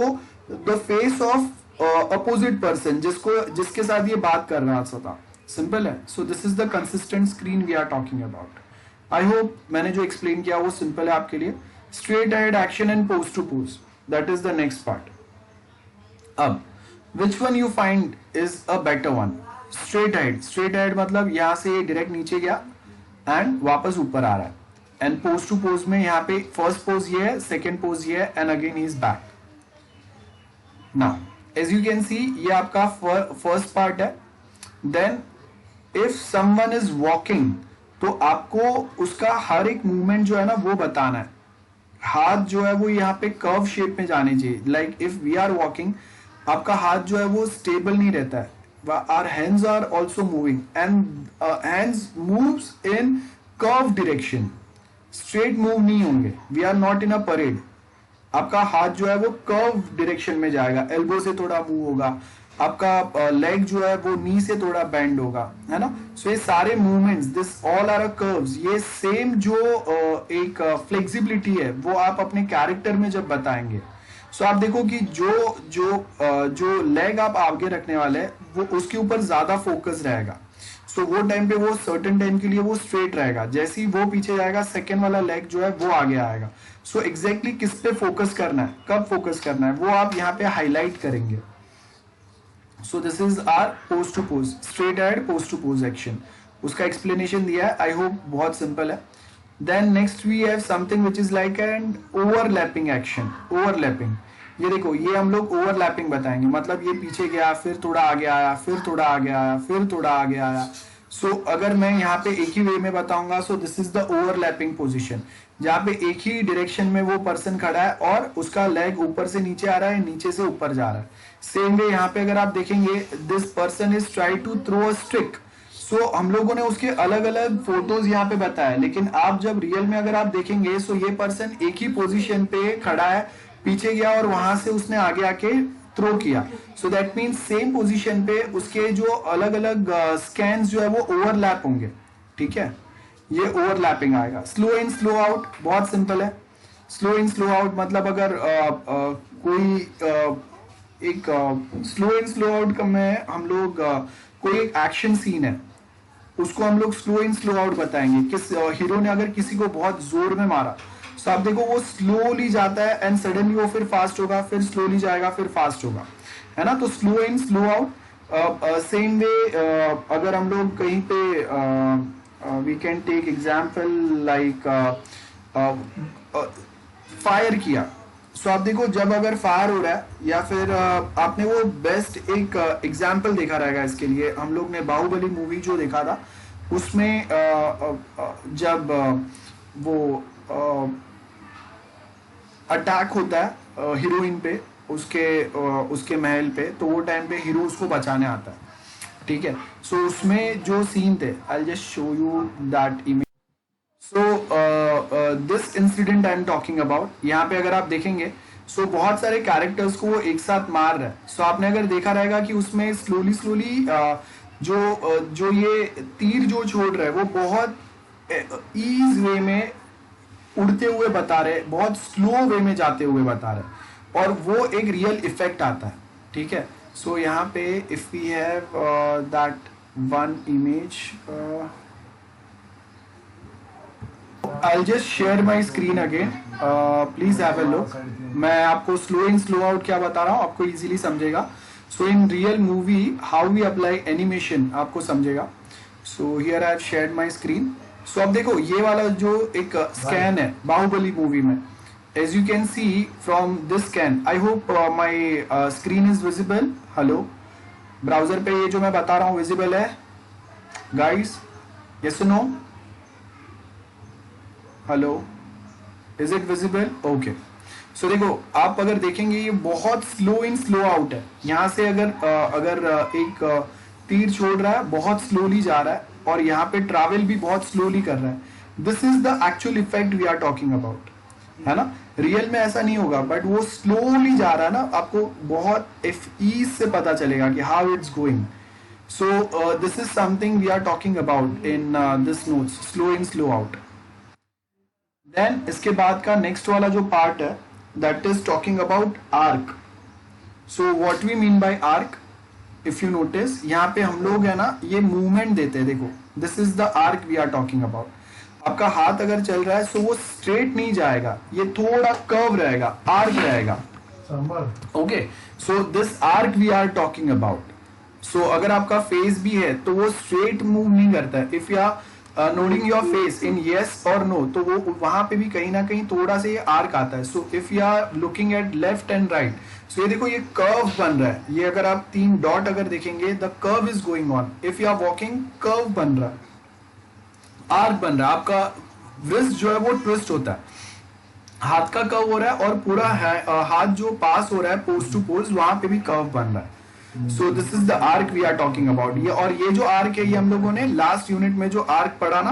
the face of opposite person जिसके साथ ये बात कर रहा था। सिंपल है। So this is the consistent screen we are talking about. I hope मैंने जो एक्सप्लेन किया वो सिंपल है आपके लिए। Straight head action and pose to pose, that is the next part. अब which one you find is a better one? Straight head मतलब यहां से डायरेक्ट नीचे गया एंड वापस ऊपर आ रहा है, एंड पोज टू पोज में यहाँ पे फर्स्ट पोज ये है, सेकेंड पोज ये है, and again he is back. Now as you can see ये आपका फर्स्ट पार्ट है। Then if someone is walking तो आपको उसका हर एक मूवमेंट जो है ना वो बताना है। हाथ जो है वो यहाँ पे कर्व शेप में जाने चाहिए। Like if we are walking, आपका हाथ जो है वो स्टेबल नहीं रहता है। Our hands are also moving and hands moves in curve direction. Straight move नहीं होंगे। We are not in a parade. आपका हाथ जो है वो कर्व डायरेक्शन में जाएगा, एल्बो से थोड़ा मूव होगा, आपका लेग जो है वो नी से थोड़ा बेंड होगा, है ना। सो ये सारे movements this all are curves. ये सेम जो एक फ्लेक्सिबिलिटी है वो आप अपने कैरेक्टर में जब बताएंगे, सो आप देखो कि जो लेग आप आगे रखने वाले हैं वो उसके ऊपर ज्यादा फोकस रहेगा। सो वो टाइम पे वो सर्टेन टाइम के लिए वो स्ट्रेट रहेगा। जैसे ही वो पीछे जाएगा सेकेंड वाला लेग जो है वो आगे आएगा। सो एग्जैक्टली किस पे फोकस करना है, कब फोकस करना है, वो आप यहाँ पे हाईलाइट करेंगे। So this is are pose to pose, straight head pose to pose action. उसका एक्सप्लेनेशन दिया है, आई होप बहुत सिंपल है। Then next we have something which is like an overlapping action. Overlapping, ये देखो ये हम लोग ओवरलैपिंग बताएंगे, मतलब ये पीछे गया फिर थोड़ा आगे आया, फिर थोड़ा आगे आया, फिर थोड़ा आगे आया। सो अगर मैं यहाँ पे एक ही वे में बताऊंगा, सो this is the overlapping position, जहाँ पे एक ही डायरेक्शन में वो पर्सन खड़ा है और उसका लेग ऊपर से नीचे आ रहा है, नीचे से ऊपर जा रहा है। सेम वे यहाँ पे अगर आप देखेंगे, this person is try to throw a stick. So हम लोगों ने उसके अलग अलग फोटोज यहाँ पे बताया, लेकिन आप जब रियल में अगर आप देखेंगे, सो ये पर्सन एक ही पोजीशन पे खड़ा है, पीछे गया और वहां से उसने आगे आके थ्रो किया। So that means same position पे उसके जो अलग अलग स्कैन्स जो है वो ओवरलैप होंगे, ठीक है। ये ओवरलैपिंग आएगा। स्लो इन स्लो आउट बहुत सिंपल है। स्लो इन स्लो आउट मतलब अगर कोई एक स्लो इन स्लो आउट में हम लोग कोई एक एक्शन सीन है उसको हम लोग स्लो इन स्लो आउट बताएंगे। किस हीरो ने अगर किसी को बहुत जोर में मारा, तो आप देखो वो स्लोली जाता है एंड सडनली वो फिर फास्ट होगा, फिर स्लोली जाएगा, फिर फास्ट होगा, है ना। तो slow in slow out. Same way अगर हम लोग कहीं पे we can take example like fire किया। सो आप देखो जब अगर फायर हो रहा है या फिर आपने वो बेस्ट एक एग्जाम्पल देखा रहेगा इसके लिए, हम लोग ने बाहुबली मूवी जो देखा था उसमें जब वो अटैक होता है हीरोइन पे, उसके महल पे, तो वो टाइम पे हीरो उसको बचाने आता है, ठीक है। सो उसमें जो सीन थे, I just show you that image. So this incident I am talking about, यहाँ पे अगर आप देखेंगे सो बहुत सारे कैरेक्टर्स को वो एक साथ मार रहा है। सो आपने अगर देखा रहेगा कि उसमें स्लोली जो ये तीर जो छोड़ रहा है वो बहुत ईज वे में उड़ते हुए बता रहे, बहुत स्लो वे में जाते हुए बता रहे, और वो एक रियल इफेक्ट आता है, ठीक है। सो यहाँ पे if we have that one image, I'll just share my screen again. Please have a look. मैं आपको स्लो इन स्लो आउट क्या बता रहा हूँ, आपको इजीली समझेगा. So in real movie how we apply animation आपको समझेगा. So here I have shared my screen. So अब देखो ये वाला जो एक स्कैन है बाहुबली मूवी में, as you can see from this scan, I hope my screen is visible. Hello, browser पे ये जो मैं बता रहा हूँ विजिबल है guys? Yes no? Hello, is it visible? Okay. So देखो आप अगर देखेंगे ये बहुत स्लो इन स्लो आउट है. यहाँ से अगर एक तीर छोड़ रहा है, बहुत स्लोली जा रहा है, और यहाँ पे ट्रैवल भी बहुत स्लोली कर रहा है. This is the actual effect we are talking about, है ना. रियल में ऐसा नहीं होगा, बट वो स्लोली जा रहा है ना, आपको बहुत ईज से पता चलेगा कि how it's going. So this is something we are talking about in this notes, slow in slow out. Then इसके बाद का नेक्स्ट वाला जो पार्ट है that is talking about arc. So what we mean by arc, if you notice यहाँ पे हम लोग है ना ये मूवमेंट देते हैं. देखो this is the arc we are talking about. आपका हाथ अगर चल रहा है सो वो स्ट्रेट नहीं जाएगा, ये थोड़ा कर्व रहेगा, आर्क रहेगा. Okay, so this arc we are talking about. So अगर आपका फेस भी है तो वो स्ट्रेट मूव नहीं करता है. If you are nodding your face in yes और नो, तो वो वहां पे भी कहीं ना कहीं थोड़ा सा ये आर्क आता है. So if you are looking at left and right, so ये देखो ये कर्व बन रहा है. ये अगर आप 3 डॉट अगर देखेंगे, the curve is going on. If you are walking, curve बन रहा है, आर्क बन रहा है. आपका रिस्ट जो है वो ट्विस्ट होता है, हाथ का कर्व हो रहा है, और पूरा हाथ जो पास हो रहा है पोज टू पोज, वहां पे भी कर्व बन रहा है. So this is the arc we are talking about. ये और ये जो आर्क है ये हम लोगों ने लास्ट यूनिट में जो आर्क पढ़ा ना,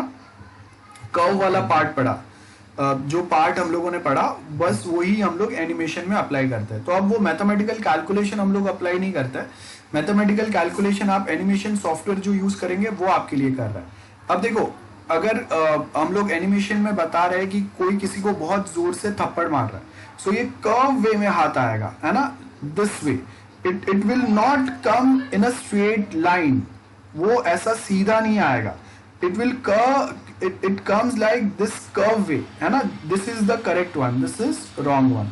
कर्व वाला पार्ट पढ़ा, जो पार्ट हम लोगों ने पढ़ा, बस वही हम लोग एनिमेशन में अप्लाई करते हैं. तो अब वो मैथमेटिकल कैलकुलेशन हम लोग अप्लाई नहीं करते हैं. मैथमेटिकल कैलकुलेशन आप एनिमेशन सॉफ्टवेयर जो यूज करेंगे वो आपके लिए कर रहा है. अब देखो अगर हम लोग एनिमेशन में बता रहे हैं कि कोई किसी को बहुत जोर से थप्पड़ मार रहा है, सो ये कर्व वे में हाथ आएगा, है ना, this way. it will not come in a straight line. वो ऐसा सीधा नहीं आएगा. it will curve, it comes like this curve way, है ना. this is the correct one, this is wrong one.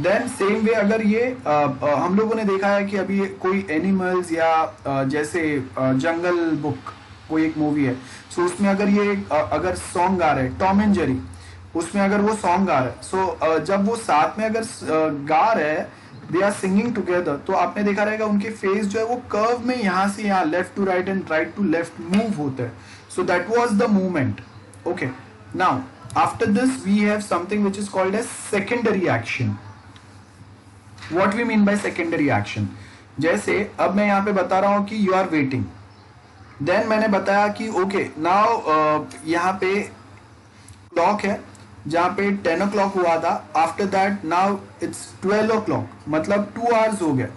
then same way अगर ये हम लोगों ने देखा है कि अभी कोई एनिमल्स या जैसे जंगल बुक कोई एक मूवी है, सो उसमें अगर ये अगर सॉन्ग गा रहे हैं, टॉम एंड जेरी, उसमें अगर वो सॉन्ग गा रहे हैं, सो जब वो साथ में अगर गा रहे हैं, दे आर सिंगिंग टुगेदर, तो आपने देखा रहेगा उनके फेस जो है वो कर्व में यहाँ से यहाँ left to right and right to left move होते हैं. So that was the movement. Okay, now after this we have something which is called as secondary action. What we mean by secondary action, जैसे अब मैं यहाँ पे बता रहा हूँ कि यू आर वेटिंग, देन मैंने बताया कि ओके नाउ यहाँ पे क्लॉक है जहाँ पे 10 o'clock हुआ था, after that now it's 12 o'clock, मतलब 2 hours हो गए.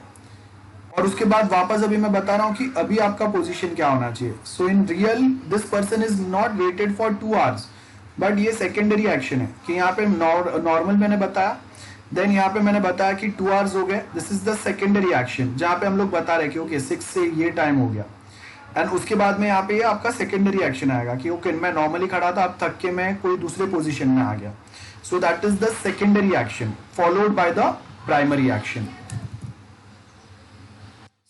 और उसके बाद वापस अभी मैं बता रहा हूँ कि अभी आपका पोजीशन क्या होना चाहिए. So in real this person is not waited for 2 hours, but ये सेकेंडरी एक्शन है कि यहाँ पे नॉर्मल मैंने बताया, देन यहाँ पे मैंने बताया कि 2 hours हो गए. This is the secondary action जहाँ पे हम लोग बता रहे कि ओके 6 से ये टाइम हो गया, एंड उसके बाद में यहाँ पे ये आपका सेकेंडरी एक्शन आएगा कि ओके मैं नॉर्मली खड़ा था, अब थक के मैं कोई दूसरे पोजीशन में आ गया. So that is the secondary action followed by the primary action.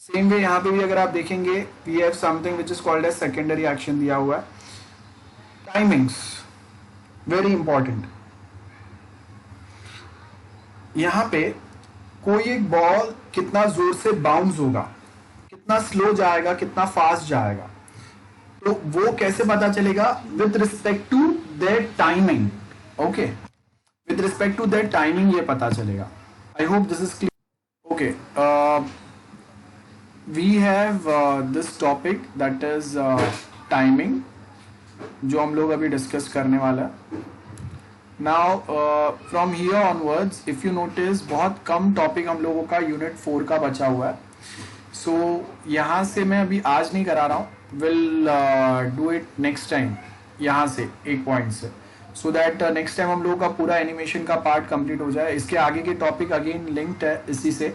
Same way यहाँ पे भी अगर आप देखेंगे we have something which is called as secondary action दिया हुआ है. Timings very important. यहाँ पे कोई एक बॉल कितना जोर से बाउंस होगा, कितना स्लो जाएगा, कितना फास्ट जाएगा, तो वो कैसे पता चलेगा? With respect to their timing. Okay, with respect to their timing ये पता चलेगा. I hope this is clear. Okay, we have this topic that is timing, जो हम लोग अभी डिस्कस करने वाला है. Now from here onwards if you notice बहुत कम टॉपिक हम लोगों का यूनिट 4 का बचा हुआ है. सो यहाँ से मैं अभी आज नहीं करा रहा हूँ, will do it next time. यहाँ से एक पॉइंट से, सो दैट नेक्स्ट टाइम हम लोगों का पूरा एनिमेशन का पार्ट कंप्लीट हो जाए। इसके आगे के टॉपिक अगेन लिंक्ड है इसी से।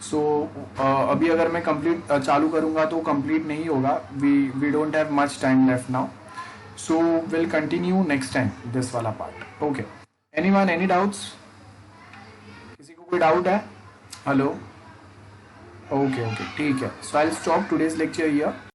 सो अभी अगर मैं कंप्लीट चालू करूँगा तो कंप्लीट नहीं होगा, we don't have much time left now, so will continue next time दिस वाला part. Okay, anyone any doubts? किसी को कोई डाउट है? हेलो? ओके ओके ठीक है, so I will stop today's lecture here.